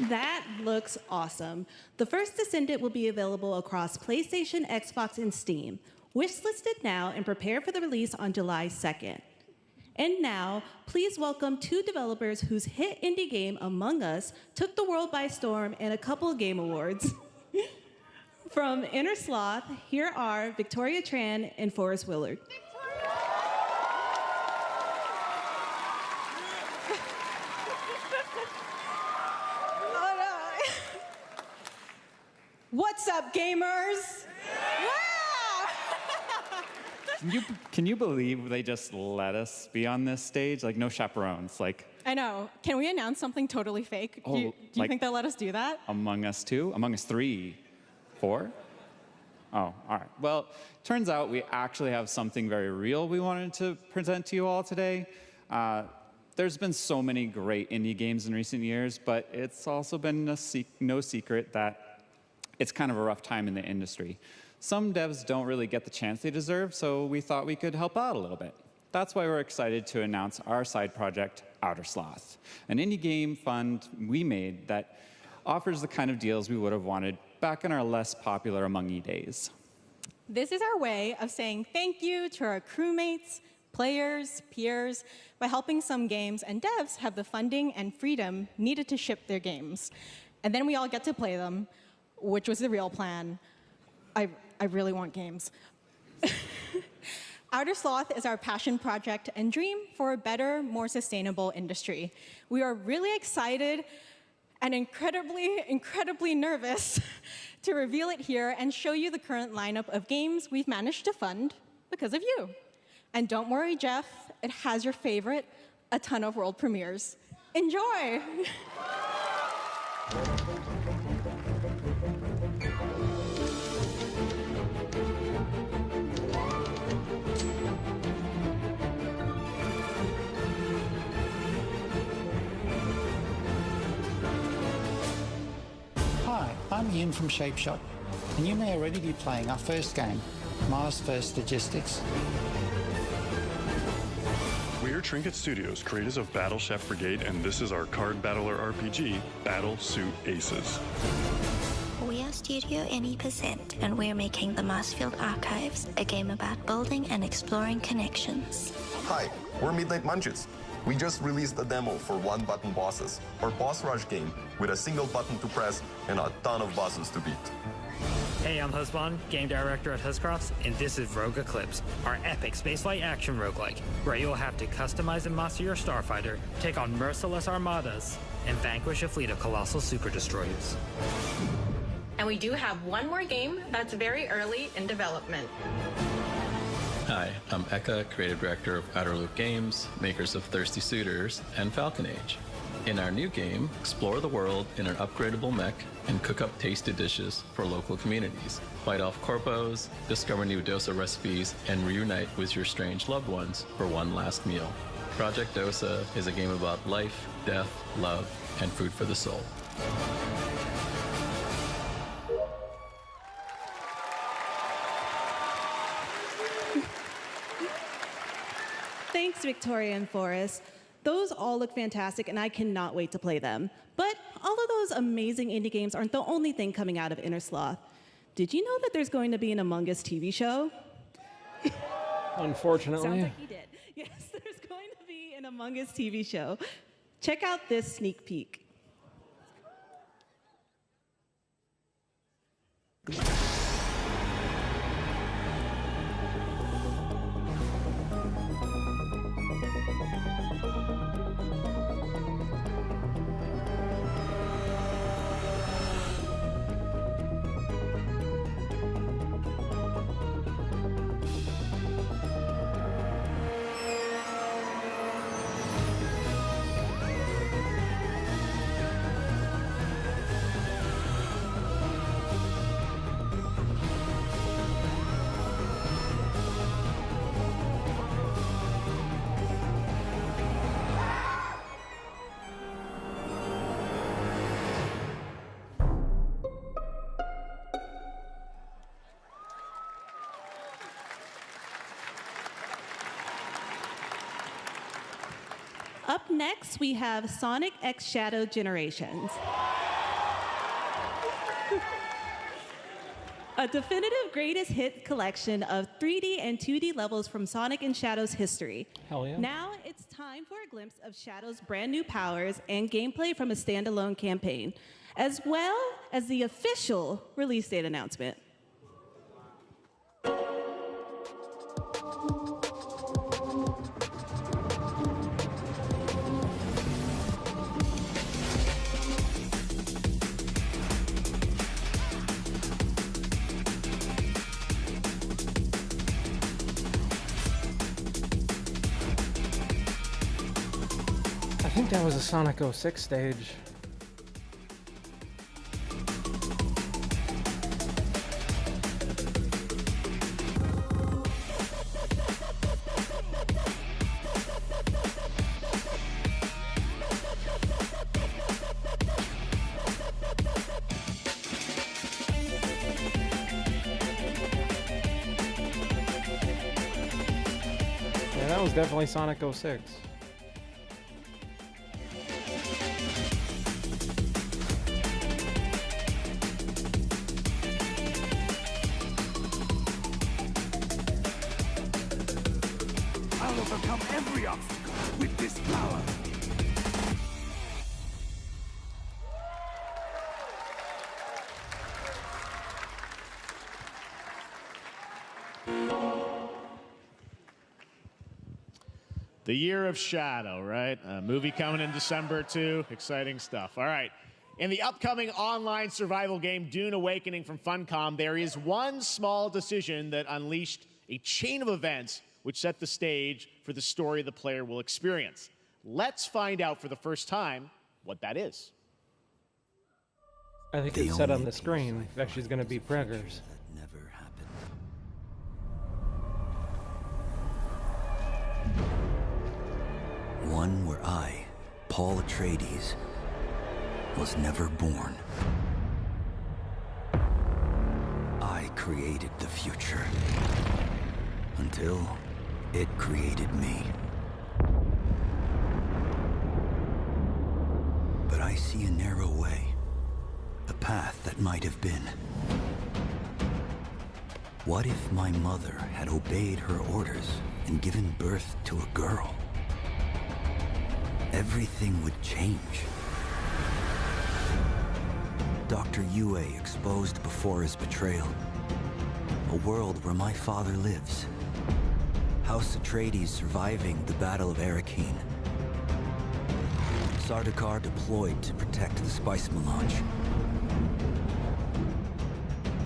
That looks awesome. The First Descendant will be available across PlayStation, Xbox, and Steam. Wishlisted now and prepare for the release on July 2nd. And now, please welcome two developers whose hit indie game, Among Us, took the world by storm and a couple of game awards. From Inner Sloth, here are Victoria Tran and Forrest Willard. What's up, gamers? Can you believe they just let us be on this stage? Like, no chaperones. Like, I know. Can we announce something totally fake? Oh, do you like- think they'll let us do that? Among Us 2? Among Us 3? 4? Oh, all right. Well, turns out we actually have something very real we wanted to present to you all today. There's been so many great indie games in recent years, but it's also been no secret that it's kind of a rough time in the industry. Some devs don't really get the chance they deserve, so we thought we could help out a little bit. That's why we're excited to announce our side project, Outer Sloth, an indie game fund we made that offers the kind of deals we would have wanted back in our less popular Among Us days. This is our way of saying thank you to our crewmates, players, peers, by helping some games and devs have the funding and freedom needed to ship their games. And then we all get to play them, which was the real plan. I really want games. Outer Sloth is our passion project and dream for a better, more sustainable industry. We are really excited and incredibly nervous to reveal it here and show you the current lineup of games we've managed to fund because of you. And don't worry, Jeff, it has your favorite, a ton of world premieres. Enjoy! Hi, I'm Ian from Shapeshot, and you may already be playing our first game, Mars First Logistics. We're Trinket Studios, creators of Battle Chef Brigade, and this is our card battler RPG, Battle Suit Aces. We are Studio Any%, and we're making the Marsfield Archives, a game about building and exploring connections. Hi, we're Midnight Munches. We just released a demo for one-button bosses, our boss rush game with a single button to press and a ton of bosses to beat. Hey, I'm Husband, game director at Huscrofts, and this is Rogue Eclipse, our epic spaceflight action roguelike, where you'll have to customize and master your starfighter, take on merciless armadas, and vanquish a fleet of colossal super destroyers. And we do have one more game that's very early in development. Hi, I'm Eka, creative director of Outer Loop Games, makers of Thirsty Suitors and Falcon Age. In our new game, explore the world in an upgradable mech and cook up tasty dishes for local communities. Fight off corpos, discover new dosa recipes, and reunite with your strange loved ones for one last meal. Project Dosa is a game about life, death, love, and food for the soul. Thanks, Victoria and Forrest. Those all look fantastic, and I cannot wait to play them. But all of those amazing indie games aren't the only thing coming out of Inner Sloth. Did you know that there's going to be an Among Us TV show? Unfortunately. Sounds like you did. Yes, there's going to be an Among Us TV show. Check out this sneak peek. Up next, we have Sonic X Shadow Generations. A definitive greatest hit collection of 3D and 2D levels from Sonic and Shadow's history. Hell yeah. Now it's time for a glimpse of Shadow's brand new powers and gameplay from a standalone campaign, as well as the official release date announcement. I think that was a Sonic 06 stage. Yeah, that was definitely Sonic 06. overcome every obstacle with this power. The Year of Shadow, right? A movie coming in December, too. Exciting stuff. All right. In the upcoming online survival game, Dune Awakening from Funcom, there is one small decision that unleashed a chain of events which set the stage for the story the player will experience. Let's find out for the first time what that is. I think it's set on the screen that she's going to be preggers. One where I, Paul Atreides, was never born. I created the future until it created me. But I see a narrow way, a path that might have been. What if my mother had obeyed her orders and given birth to a girl? Everything would change. Dr. Yue exposed before his betrayal. A world where my father lives. House Atreides surviving the Battle of Arrakeen. Sardaukar deployed to protect the spice melange.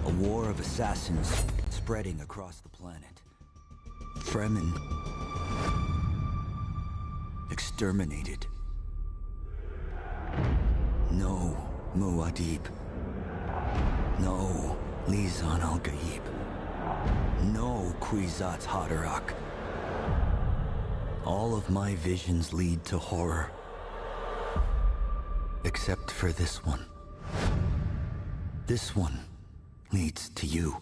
A war of assassins spreading across the planet. Fremen exterminated. No Muad'Dib. No Lisan al-Gaib. No Kwisatz Haderach. All of my visions lead to horror. Except for this one. This one leads to you.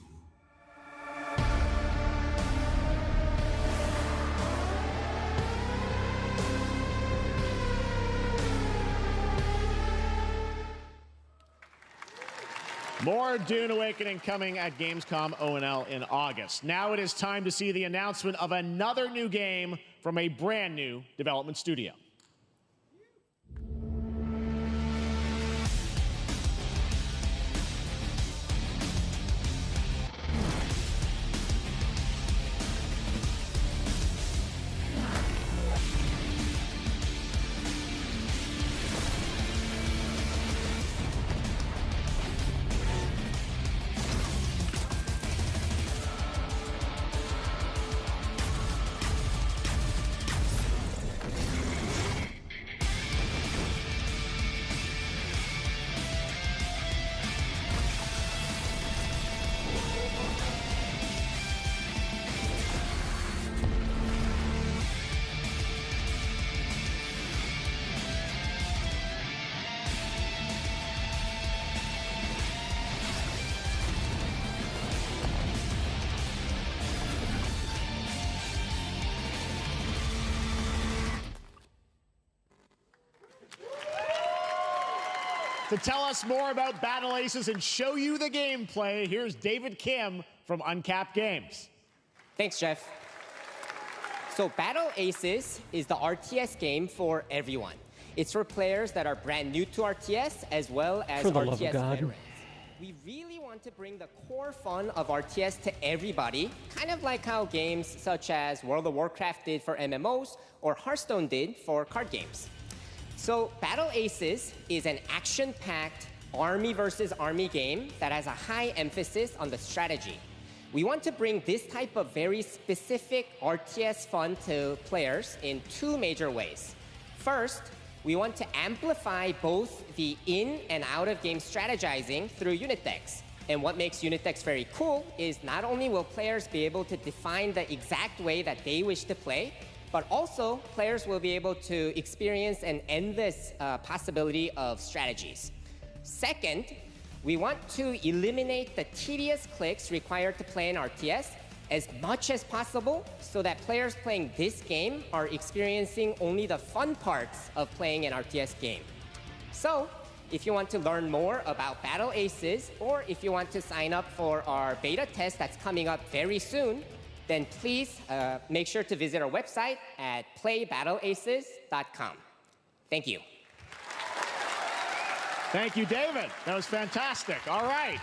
More Dune Awakening coming at Gamescom O&L in August. Now it is time to see the announcement of another new game from a brand new development studio. To tell us more about Battle Aces and show you the gameplay, here's David Kim from Uncapped Games. Thanks, Jeff. So Battle Aces is the RTS game for everyone. It's for players that are brand new to RTS as well as For the RTS love of God. veterans. We really want to bring the core fun of RTS to everybody, kind of like how games such as World of Warcraft did for MMOs or Hearthstone did for card games. So Battle Aces is an action-packed army versus army game that has a high emphasis on the strategy. We want to bring this type of very specific RTS fun to players in two major ways. First, we want to amplify both the in and out of game strategizing through unit decks. And what makes unit decks very cool is not only will players be able to define the exact way that they wish to play, but also players will be able to experience an endless possibility of strategies. Second, we want to eliminate the tedious clicks required to play an RTS as much as possible so that players playing this game are experiencing only the fun parts of playing an RTS game. So, if you want to learn more about Battle Aces, or if you want to sign up for our beta test that's coming up very soon, then please make sure to visit our website at playbattleaces.com. Thank you. Thank you, David. That was fantastic. All right.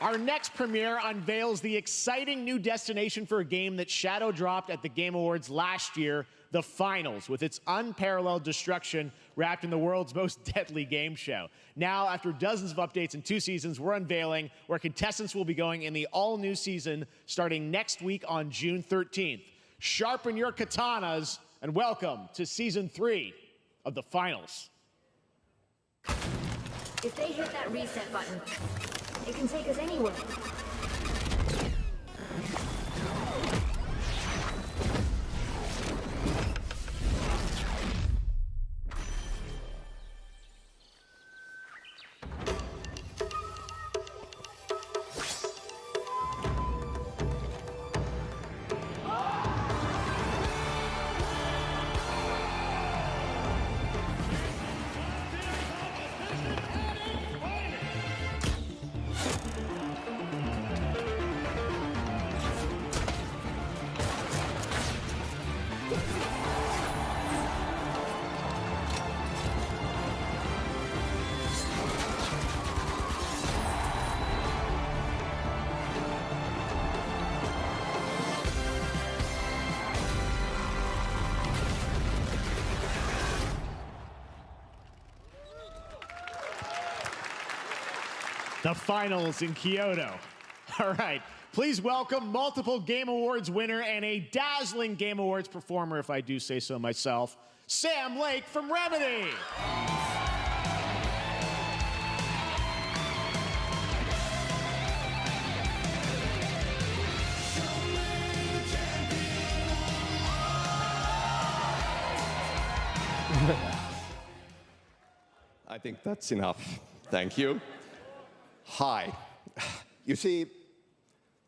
Our next premiere unveils the exciting new destination for a game that shadow dropped at the Game Awards last year, the Finals, with its unparalleled destruction wrapped in the world's most deadly game show. Now, after dozens of updates in 2 seasons, we're unveiling where contestants will be going in the all-new season starting next week on June 13th. Sharpen your katanas and welcome to Season 3 of the Finals. If they hit that reset button, it can take us anywhere. The Finals in Kyoto. All right, please welcome multiple Game Awards winner and a dazzling Game Awards performer, if I do say so myself, Sam Lake from Remedy. I think that's enough. Thank you. Hi. You see,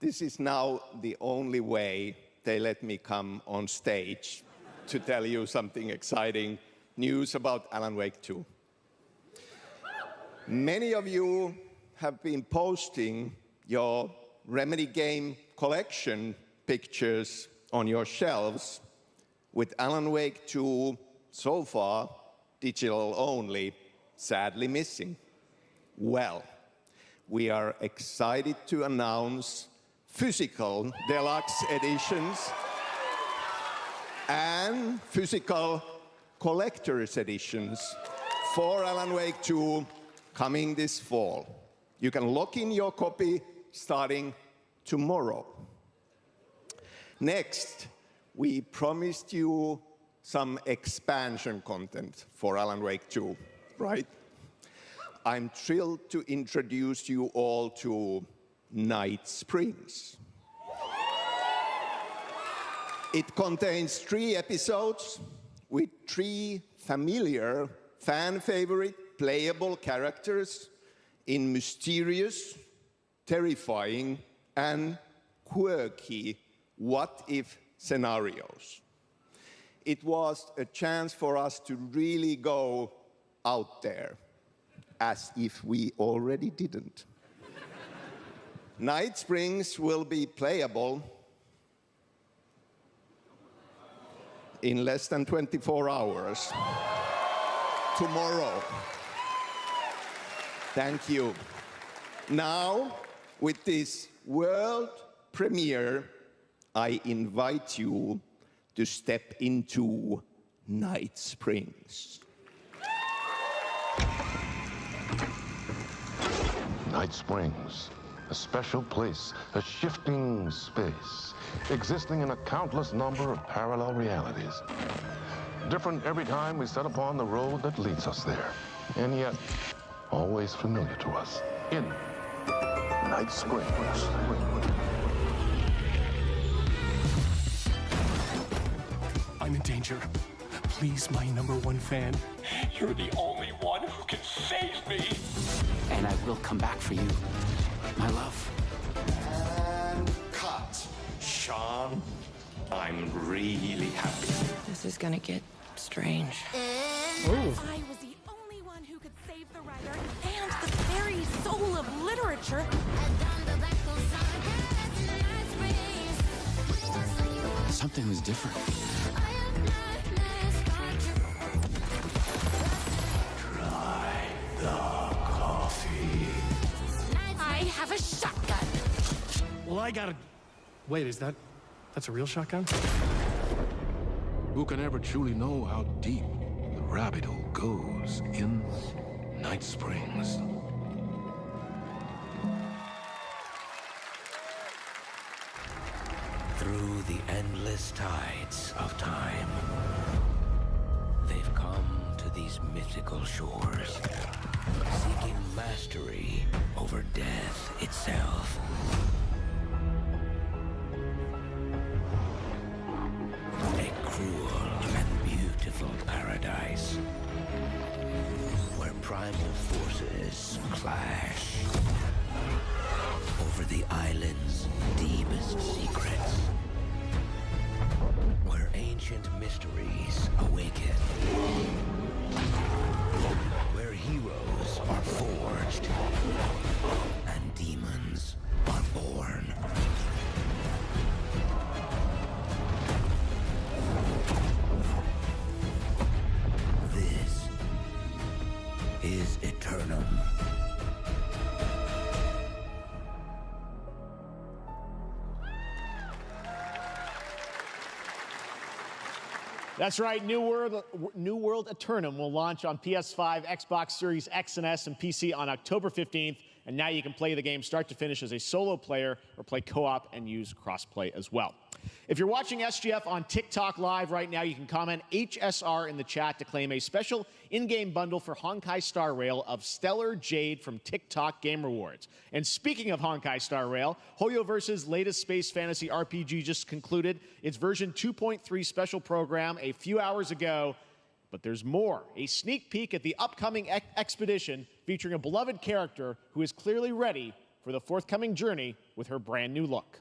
this is now the only way they let me come on stage to tell you something exciting news about Alan Wake 2. Many of you have been posting your Remedy game collection pictures on your shelves with Alan Wake 2 so far digital only, sadly missing. Well, we are excited to announce physical deluxe editions and physical collector's editions for Alan Wake 2 coming this fall. You can lock in your copy starting tomorrow. Next, we promised you some expansion content for Alan Wake 2, right? I'm thrilled to introduce you all to Night Springs. It contains 3 episodes with 3 familiar, fan-favorite, playable characters in mysterious, terrifying, and quirky what-if scenarios. It was a chance for us to really go out there, as if we already didn't. Night Springs will be playable in less than 24 hours. Tomorrow. Thank you. Now, with this world premiere, I invite you to step into Night Springs. Night Springs, a special place, a shifting space, existing in a countless number of parallel realities. Different every time we set upon the road that leads us there, and yet always familiar to us in Night Springs. I'm in danger. Please, my #1 fan, you're the only one who can save me. And I will come back for you, my love. And cut. Sean, I'm really happy. This is gonna get strange. I was the only one who could save the writer and the very soul of literature. different. Try the coffee. I have a shotgun. Well, I gotta... Wait, that's a real shotgun? Who can ever truly know how deep the rabbit hole goes in Night Springs? Through the endless tides of time, they've come to these mythical shores, seeking mastery over death itself. A cruel and beautiful paradise, where primal forces clash over the island's deepest secrets, where ancient mysteries awaken, where heroes are forged and demons are born. This is Eternum. That's right, New World Eternum will launch on PS5, Xbox Series X and S, and PC on October 15th. And now you can play the game start to finish as a solo player or play co-op and use crossplay as well. If you're watching SGF on TikTok Live right now, you can comment HSR in the chat to claim a special in-game bundle for Honkai Star Rail of Stellar Jade from TikTok Game Rewards. And speaking of Honkai Star Rail, HoYoverse's latest space fantasy RPG just concluded its version 2.3 special program a few hours ago. But there's more. A sneak peek at the upcoming expedition featuring a beloved character who is clearly ready for the forthcoming journey with her brand new look.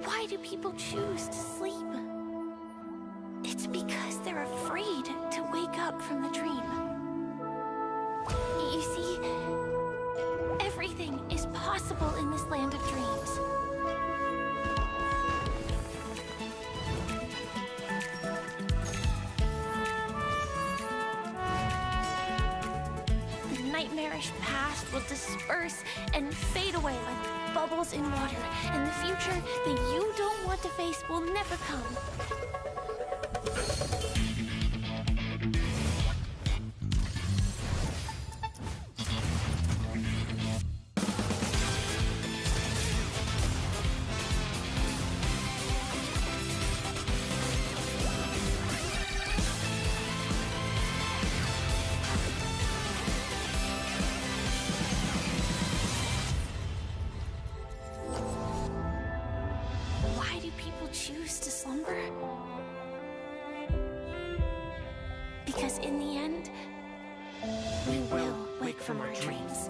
Why do people choose to sleep? It's because they're afraid to wake up from the dream. You see, everything is possible in this land of dreams. The nightmarish past will disperse and fade away like bubbles in water, and the future that you don't want to face will never come. Why do people choose to slumber? Because in the end, we will wake from our dreams.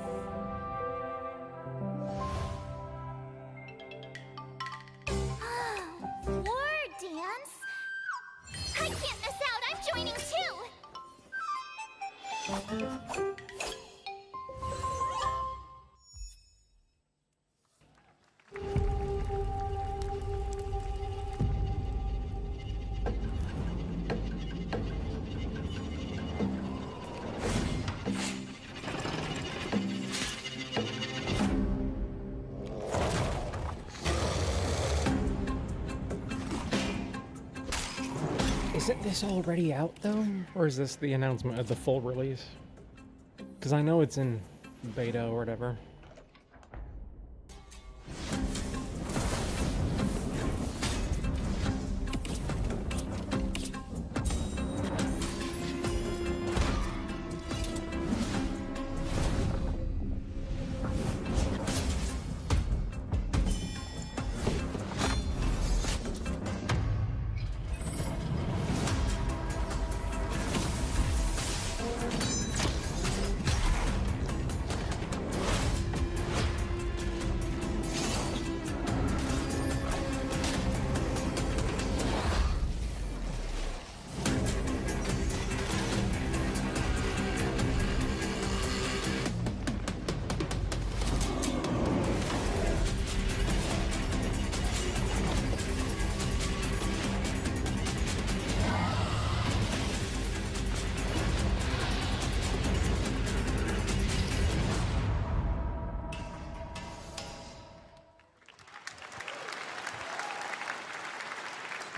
War dance? I can't miss out. I'm joining too. Isn't this already out though? Or is this the announcement of the full release? Because I know it's in beta or whatever.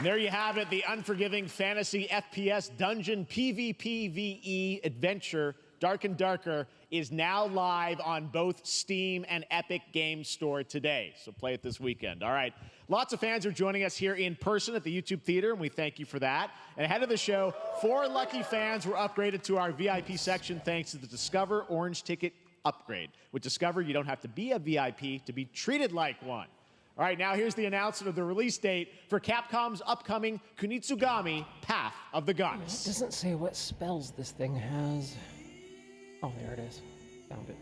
And there you have it, the unforgiving fantasy FPS dungeon PvPvE adventure, Dark and Darker, is now live on both Steam and Epic Games Store today. So play it this weekend. All right. Lots of fans are joining us here in person at the YouTube Theater, and we thank you for that. And ahead of the show, 4 lucky fans were upgraded to our VIP section thanks to the Discover Orange Ticket upgrade. With Discover, you don't have to be a VIP to be treated like one. All right, now here's the announcement of the release date for Capcom's upcoming Kunitsugami Path of the Goddess. It doesn't say what spells this thing has. Oh, there it is. Found it.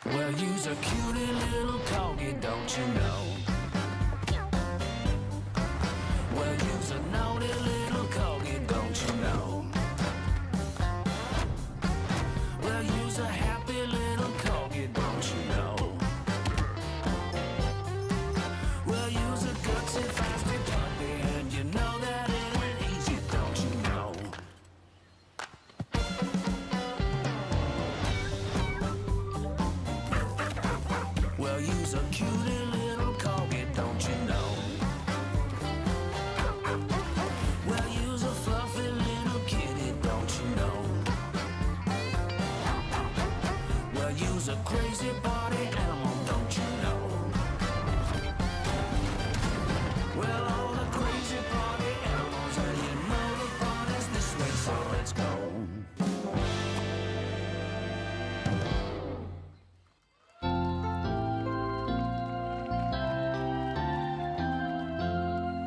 Well, you's a cutie little corgi, don't you know? Well, you's a naughty little corgi, don't you know? Well, you's a happy little corgi, don't you know? Well, you's a gutsy, feisty puppy, and you know that it ain't easy, don't you know? Well, you's a cutie little corgi, don't you know? Well, you's a fluffy little kitty, don't you know? Well, you's a crazy party animal, don't you know? Well, all the crazy party animals, and you know the party's this way, so let's go.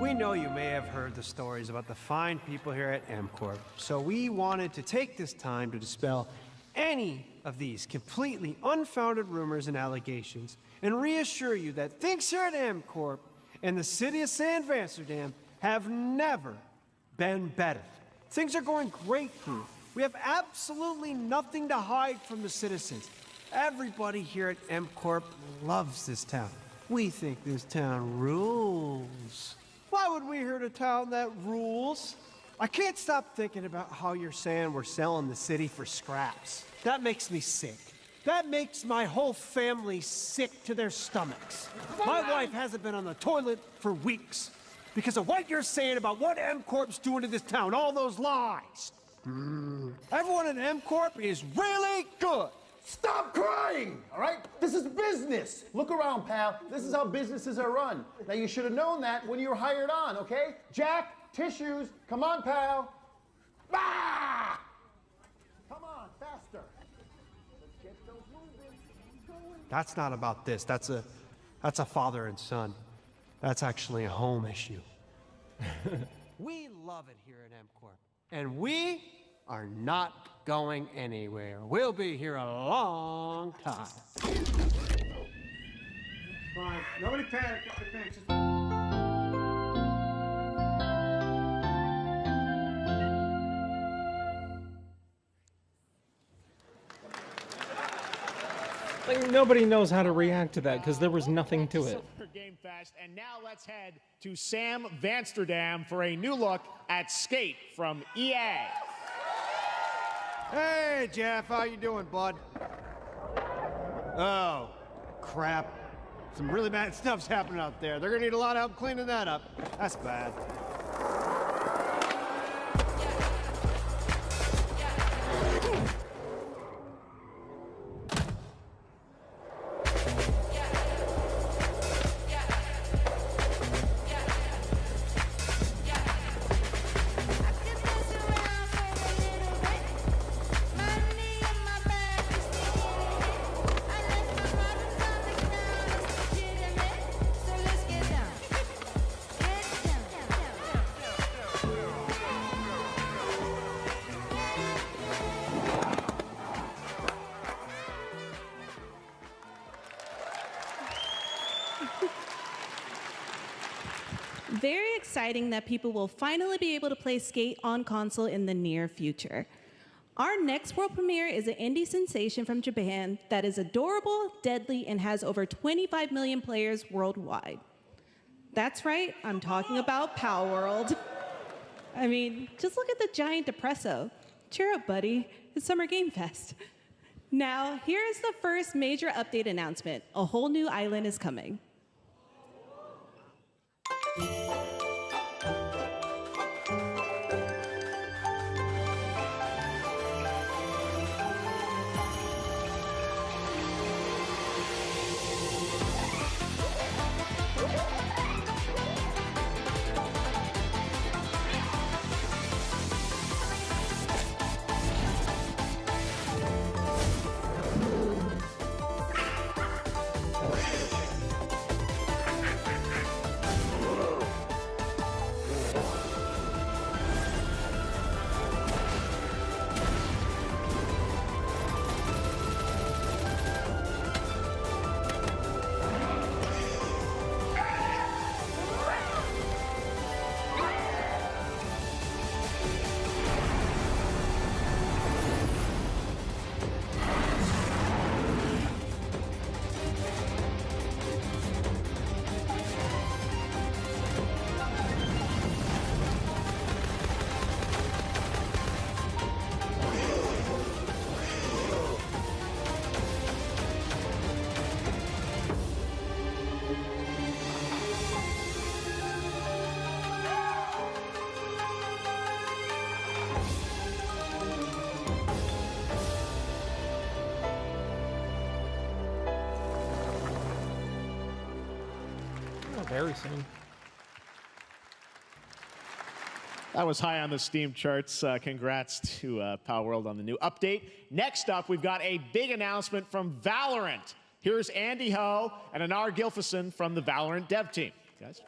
We know you may have heard the stories about the fine people here at MCorp, so we wanted to take this time to dispel any of these completely unfounded rumors and allegations and reassure you that things here at MCorp and the city of San Amsterdam have never been better. Things are going great here. We have absolutely nothing to hide from the citizens. Everybody here at MCorp loves this town. We think this town rules. Why would we hurt a town that rules? I can't stop thinking about how you're saying we're selling the city for scraps. That makes me sick. That makes my whole family sick to their stomachs. My wife hasn't been on the toilet for weeks because of what you're saying about what MCorp's doing to this town, all those lies. Everyone at MCorp is really good. Stop crying, all right? This is business. Look around, pal. This is how businesses are run. Now, you should have known that when you were hired on, okay? Jack, tissues. Come on, pal. Ah! Come on, faster. Let's get those moving. That's not about this. That's a father and son. That's actually a home issue. We love it here at MCorp. And we are not going anywhere. We'll be here a long time. Fine. Nobody panic. Nobody panic. Just... Like, nobody knows how to react to that because there was nothing to it. Game Fest, and now let's head to Sam Vansterdam for a new look at Skate from EA. Hey, Jeff, how you doing, bud? Oh, crap. Some really bad stuff's happening out there. They're gonna need a lot of help cleaning that up. That's bad. Very exciting that people will finally be able to play Skate on console in the near future. Our next world premiere is an indie sensation from Japan that is adorable, deadly, and has over 25 million players worldwide. That's right, I'm talking about Power World. I mean, just look at the giant depresso. Cheer up, buddy. It's Summer Game Fest. Now, here is the first major update announcement. A whole new island is coming. Very soon. That was high on the Steam charts. Congrats to Power World on the new update. Next up, we've got a big announcement from Valorant. Here's Andy Ho and Anar Gilfison from the Valorant dev team. Guys.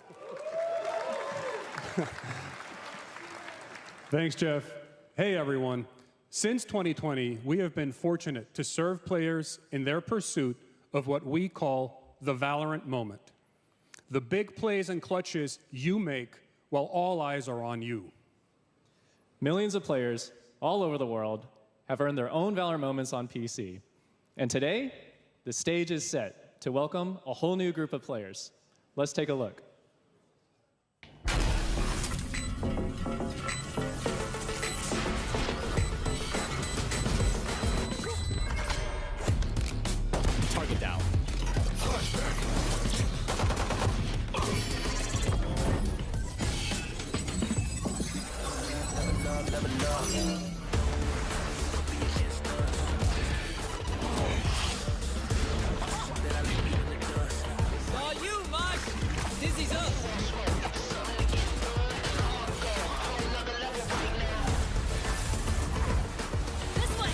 Thanks, Jeff. Hey, everyone. Since 2020, we have been fortunate to serve players in their pursuit of what we call the Valorant moment. The big plays and clutches you make while all eyes are on you. Millions of players all over the world have earned their own Valorant moments on PC. And today, the stage is set to welcome a whole new group of players. Let's take a look. Target down. Saw you, Mike. Dizzy's up. This way.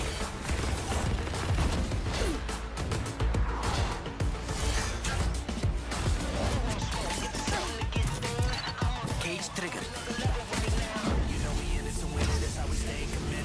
Cage trigger. You know we in it, so we that's how we stay committed.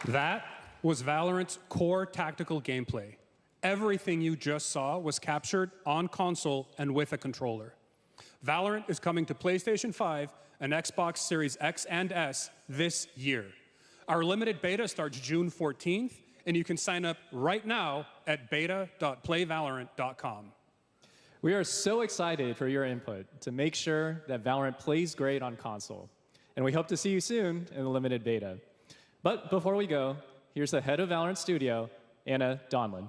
That was Valorant's core tactical gameplay. Everything you just saw was captured on console and with a controller. Valorant is coming to PlayStation 5 and Xbox Series X and S this year. Our limited beta starts June 14th, and you can sign up right now at beta.playvalorant.com. We are so excited for your input to make sure that Valorant plays great on console. And we hope to see you soon in the limited beta. But before we go, here's the head of Valorant Studio, Anna Donlin.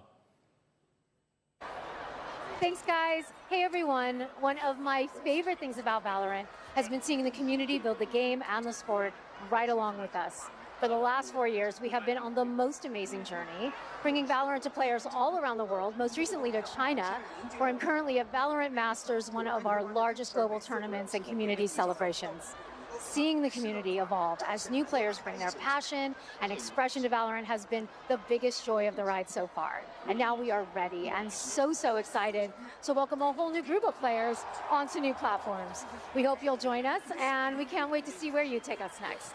Thanks, guys. Hey, everyone. One of my favorite things about Valorant has been seeing the community build the game and the sport right along with us. For the last 4 years, we have been on the most amazing journey, bringing Valorant to players all around the world, most recently to China, where I'm currently at Valorant Masters, one of our largest global tournaments and community celebrations. Seeing the community evolve as new players bring their passion and expression to Valorant has been the biggest joy of the ride so far. And now we are ready and so excited to welcome a whole new group of players onto new platforms. We hope you'll join us, and we can't wait to see where you take us next.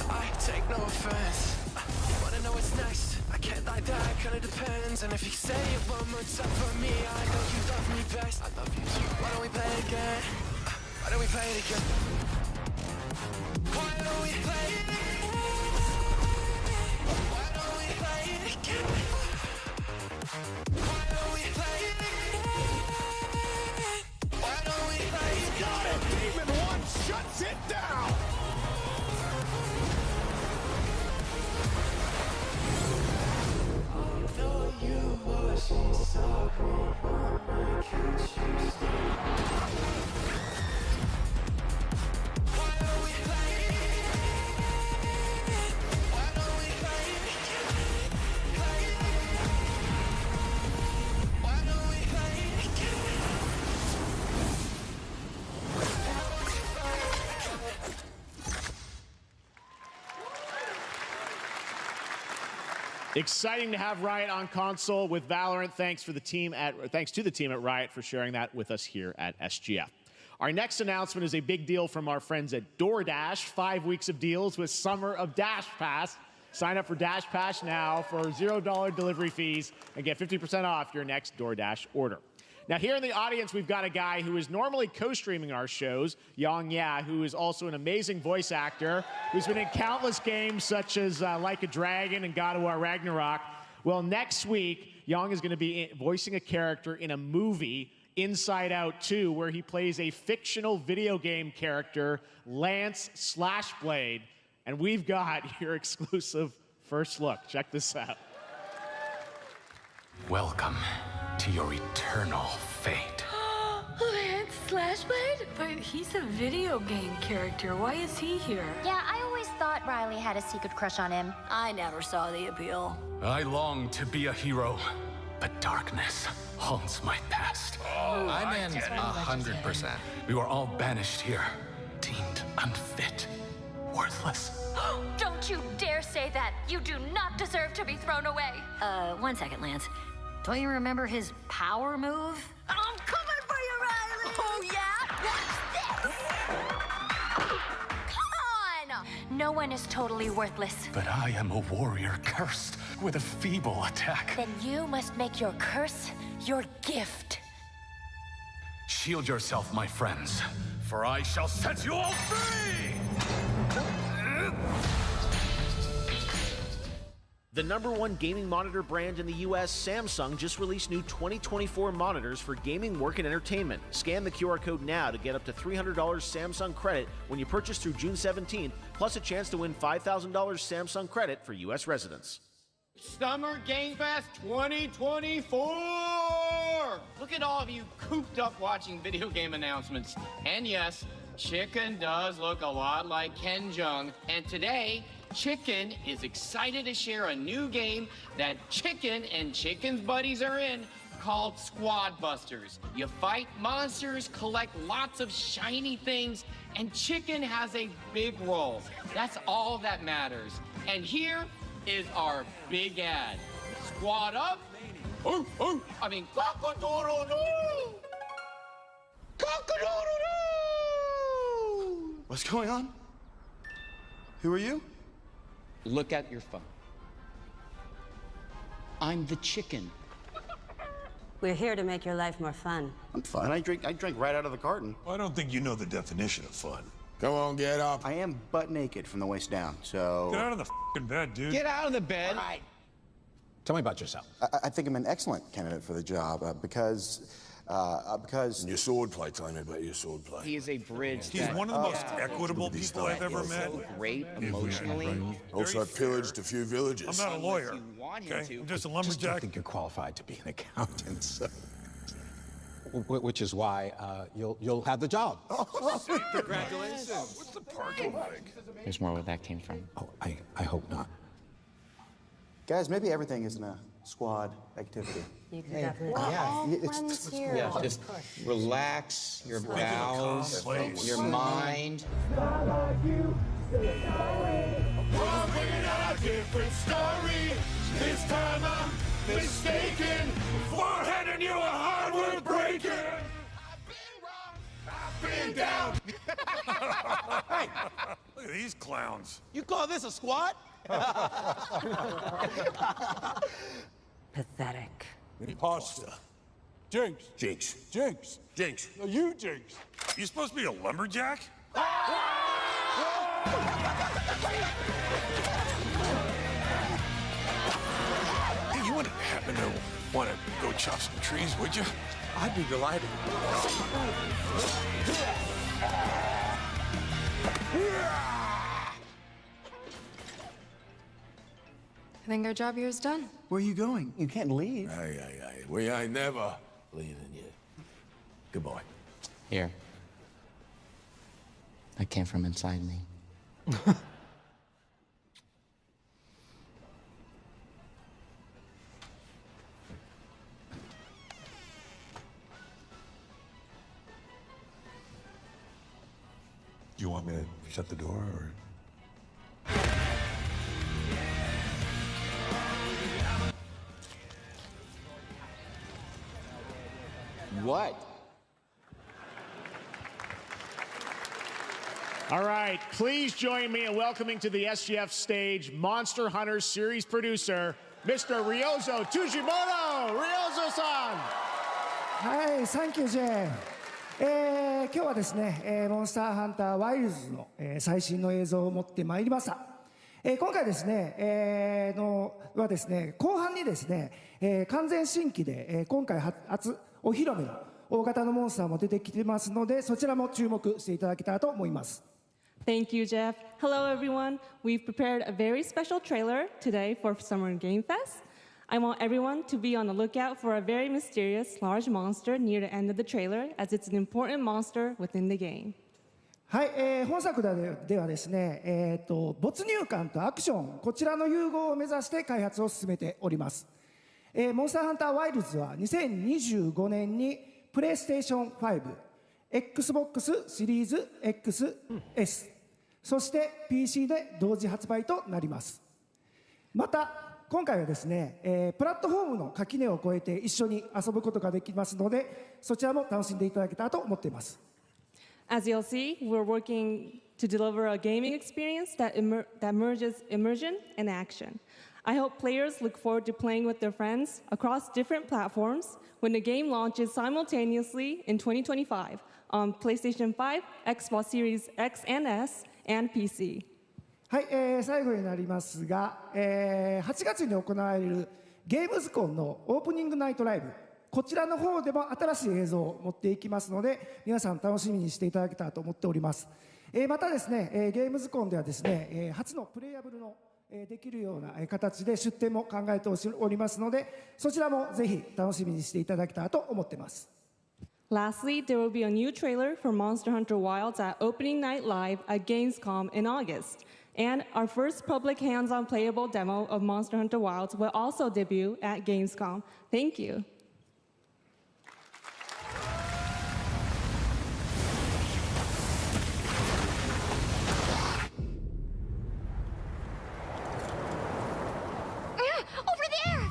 I take no offense. Wanna know what's next? I can't lie, that kinda depends. And if you say it one more time for me, I know you love me best. I love you too. Why don't we play it again? Why don't we play it again? Why don't we play it again? Why don't we play it again? Why don't we play it again? Why don't we play it again? Got it! Demon 1 shuts it down! Exciting to have Riot on console with Valorant. Thanks to the team at Riot for sharing that with us here at SGF. Our next announcement is a big deal from our friends at DoorDash. 5 weeks of deals with Summer of Dash Pass. Sign up for Dash Pass now for $0 delivery fees and get 50% off your next DoorDash order. Now, here in the audience, we've got a guy who is normally co-streaming our shows, Yang Ya, who is also an amazing voice actor, who's been in countless games such as Like a Dragon and God of War Ragnarok. Well, next week, Yang is going to be voicing a character in a movie, Inside Out 2, where he plays a fictional video game character, Lance Slashblade. And we've got your exclusive first look. Check this out. Welcome to your eternal fate. Lance Slashblade? But he's a video game character. Why is he here? Yeah, I always thought Riley had a secret crush on him. I never saw the appeal. I long to be a hero, but darkness haunts my past. I'm in 100%. We were all banished here, deemed unfit, worthless. Don't you dare say that! You do not deserve to be thrown away! 1 second, Lance. Don't you remember his power move? I'm coming for you, Riley! Oh, yeah? What's this? Come on! No one is totally worthless. But I am a warrior cursed with a feeble attack. Then you must make your curse your gift. Shield yourself, my friends, for I shall set you all free! The #1 gaming monitor brand in the US, Samsung, just released new 2024 monitors for gaming, work, and entertainment. Scan the QR code now to get up to $300 Samsung credit when you purchase through June 17th, plus a chance to win $5,000 Samsung credit for US residents. Summer Game Fest 2024! Look at all of you cooped up watching video game announcements. And yes, Chicken does look a lot like Ken Jeong, and today, Chicken is excited to share a new game that Chicken and Chicken's buddies are in called Squad Busters. You fight monsters, collect lots of shiny things, and Chicken has a big role. That's all that matters. And here is our big ad. Squad up. I mean, cock-a-doodle-doo! Cock-a-doodle-doo! What's going on? Who are you? Look at your phone. I'm the chicken. We're here to make your life more fun. I'm fine. I drink right out of the carton. Well, I don't think you know the definition of fun. Come on, get up. I am butt naked from the waist down, so... Get out of the f***ing bed, dude. Get out of the bed. All right. Tell me about yourself. I think I'm an excellent candidate for the job because... And your swordplay, tell me about your swordplay. He is a bridge. He's one of the most equitable people I've ever met. Great emotionally. Also, I pillaged a few villages. I'm not a lawyer. Okay? I'm just a I lumberjack. don't think you're qualified to be an accountant, so. Which is why you'll have the job. Congratulations. What's the parking like? There's more where that came from. Oh, I hope not. Guys, maybe everything isn't a squad activity. You can definitely. We're all it's- friends here. Yeah, just relax your bowels, place. your mind. We're bringing out a different story. This time I'm mistaken. Foreheading you a hardware breaking. I've been down. Hey, look at these clowns. You call this a squad? Pathetic. Pasta. Jinx. Jinx. Jinx. Jinx. No, you Jinx. You supposed to be a lumberjack? Hey, you wouldn't happen to want to go chop some trees, would you? I'd be delighted. I think our job here is done. Where are you going? You can't leave. Aye. We ain't never leaving you. Goodbye. Here. That came from inside me. Do you want me to shut the door, or? What? All right, please join me in welcoming to the SGF stage Monster Hunter series producer, Mr. Ryozo Tujimoto. Ryozo-san! はい、サンキュージェーン。今日はですね、モンスターハンターワイルズの、最新の映像を持ってまいりました。今回ですね、はですね、後半にですね、完全新規で、今回初お披露目の大型のモンスターも出てきてますので、そちらも注目していただけたらと思います。Thank you, Jeff. Hello, everyone. We've prepared a very special trailer today for Summer Game Fest. I want everyone to be on the lookout for a very mysterious large monster near the end of the trailer, as it's an important monster within the game. はい、本作ではですね、没入感とアクション、こちらの融合を目指して開発を進めております。モンスターハンターワイルズは2025年にプレイステーション5、Xbox シリーズ XS、そして PC で同時発売となります。また今回はですね、プラットフォームの垣根を越えて一緒に遊ぶことができますので、そちらも楽しんでいただけたらと思っています。As you'll see, we're working to deliver a gaming experience that merges immersion and action. I hope players look forward to playing with their friends across different platforms when the game launches simultaneously in 2025 on PlayStation 5, Xbox Series X and S, and PC. はい、最後になりますが、8月に行われるゲームズコンのオープニングナイトライブ、こちらの方でも新しい映像を持っていきますので、皆さん楽しみにしていただけたらと思っております。またですね、ゲームズコンではですね、初のプレイヤブルのできるような形で出展も考えておりますので、そちらもぜひ楽しみにしていただけたらと思っています。Lastly, there will be a new trailer for Monster Hunter Wilds at Opening Night Live at Gamescom in August. And our first public hands-on playable demo of Monster Hunter Wilds will also debut at Gamescom. Thank you. Over there!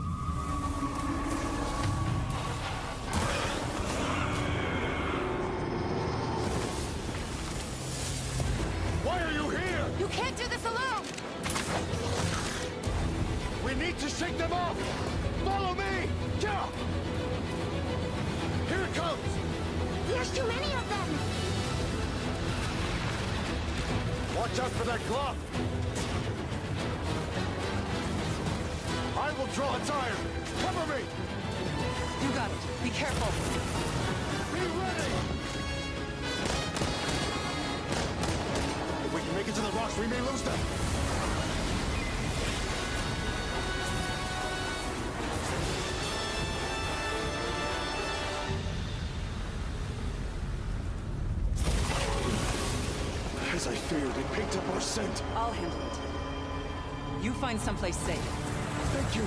Why are you here? You can't do this alone! We need to shake them off! Follow me! Yeah! Here it comes! There's too many of them! Watch out for that glove! I will draw its iron! Cover me! You got it. Be careful. Be ready! If we can make it to the rocks, we may lose them! As I feared, it picked up our scent. I'll handle it. You find someplace safe. Thank you.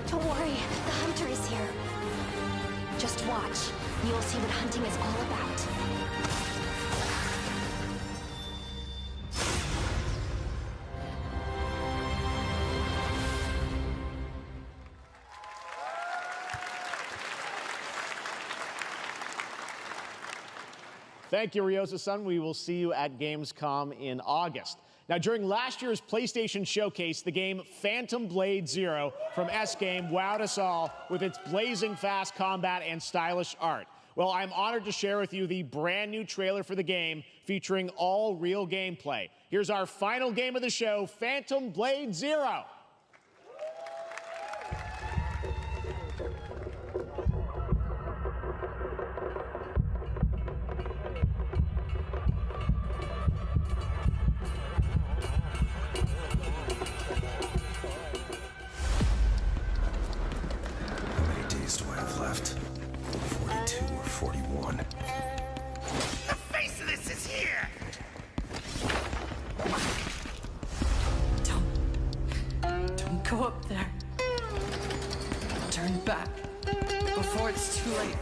Don't worry, the hunter is here. Just watch. You'll see what hunting is all about. Thank you, Ryosa-san. We will see you at Gamescom in August. Now, during last year's PlayStation Showcase, the game Phantom Blade Zero from S-Game wowed us all with its blazing fast combat and stylish art. Well, I'm honored to share with you the brand new trailer for the game featuring all real gameplay. Here's our final game of the show, Phantom Blade Zero. How many days do I have left? 42 or 41? The face of this is here! Don't go up there. Turn back before it's too late.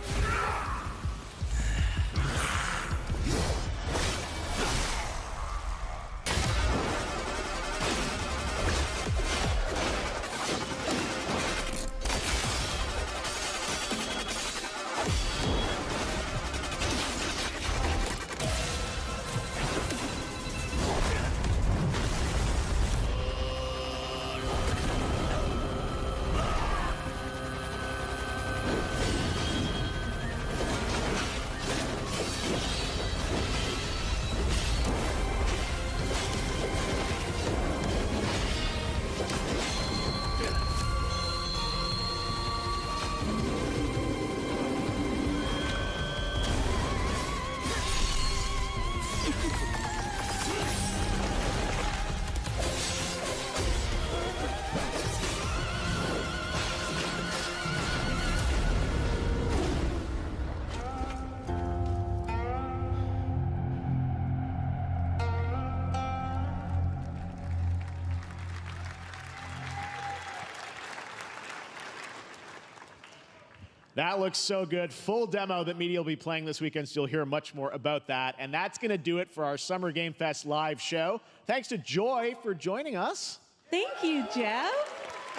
That looks so good. Full demo that media will be playing this weekend, so you'll hear much more about that. And that's going to do it for our Summer Game Fest live show. Thanks to Joy for joining us. Thank you, Jeff.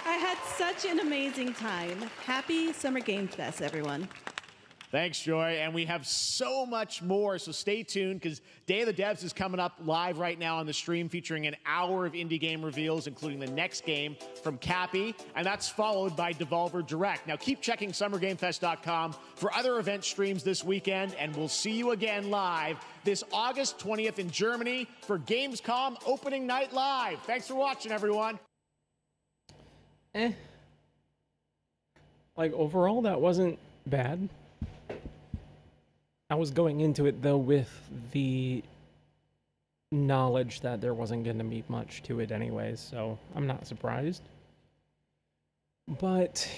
I had such an amazing time. Happy Summer Game Fest, everyone. Thanks, Joy. And we have so much more, so stay tuned because Day of the Devs is coming up live right now on the stream, featuring an hour of indie game reveals, including the next game from Cappy, and that's followed by Devolver Direct. Now keep checking SummerGameFest.com for other event streams this weekend, and we'll see you again live this August 20th in Germany for Gamescom Opening Night Live. Thanks for watching, everyone. Like, overall, that wasn't bad. I was going into it, though, with the knowledge that there wasn't going to be much to it anyways, so I'm not surprised. But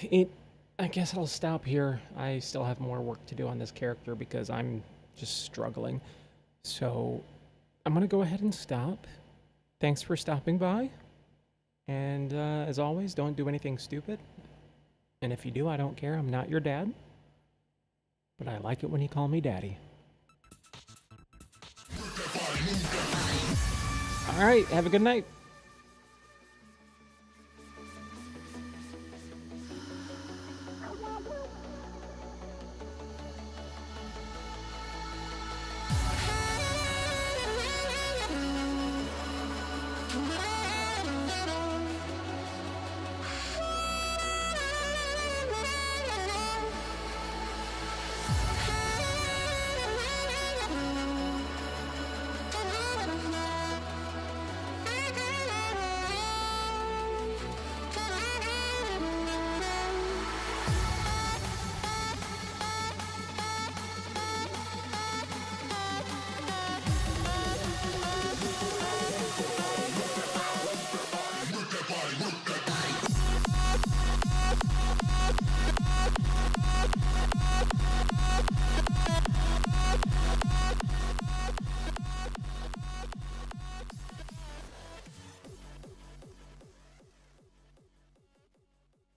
I guess I'll stop here. I still have more work to do on this character because I'm just struggling. So I'm going to go ahead and stop. Thanks for stopping by. And as always, don't do anything stupid. And if you do, I don't care. I'm not your dad. But I like it when you call me daddy. All right, have a good night. Come on.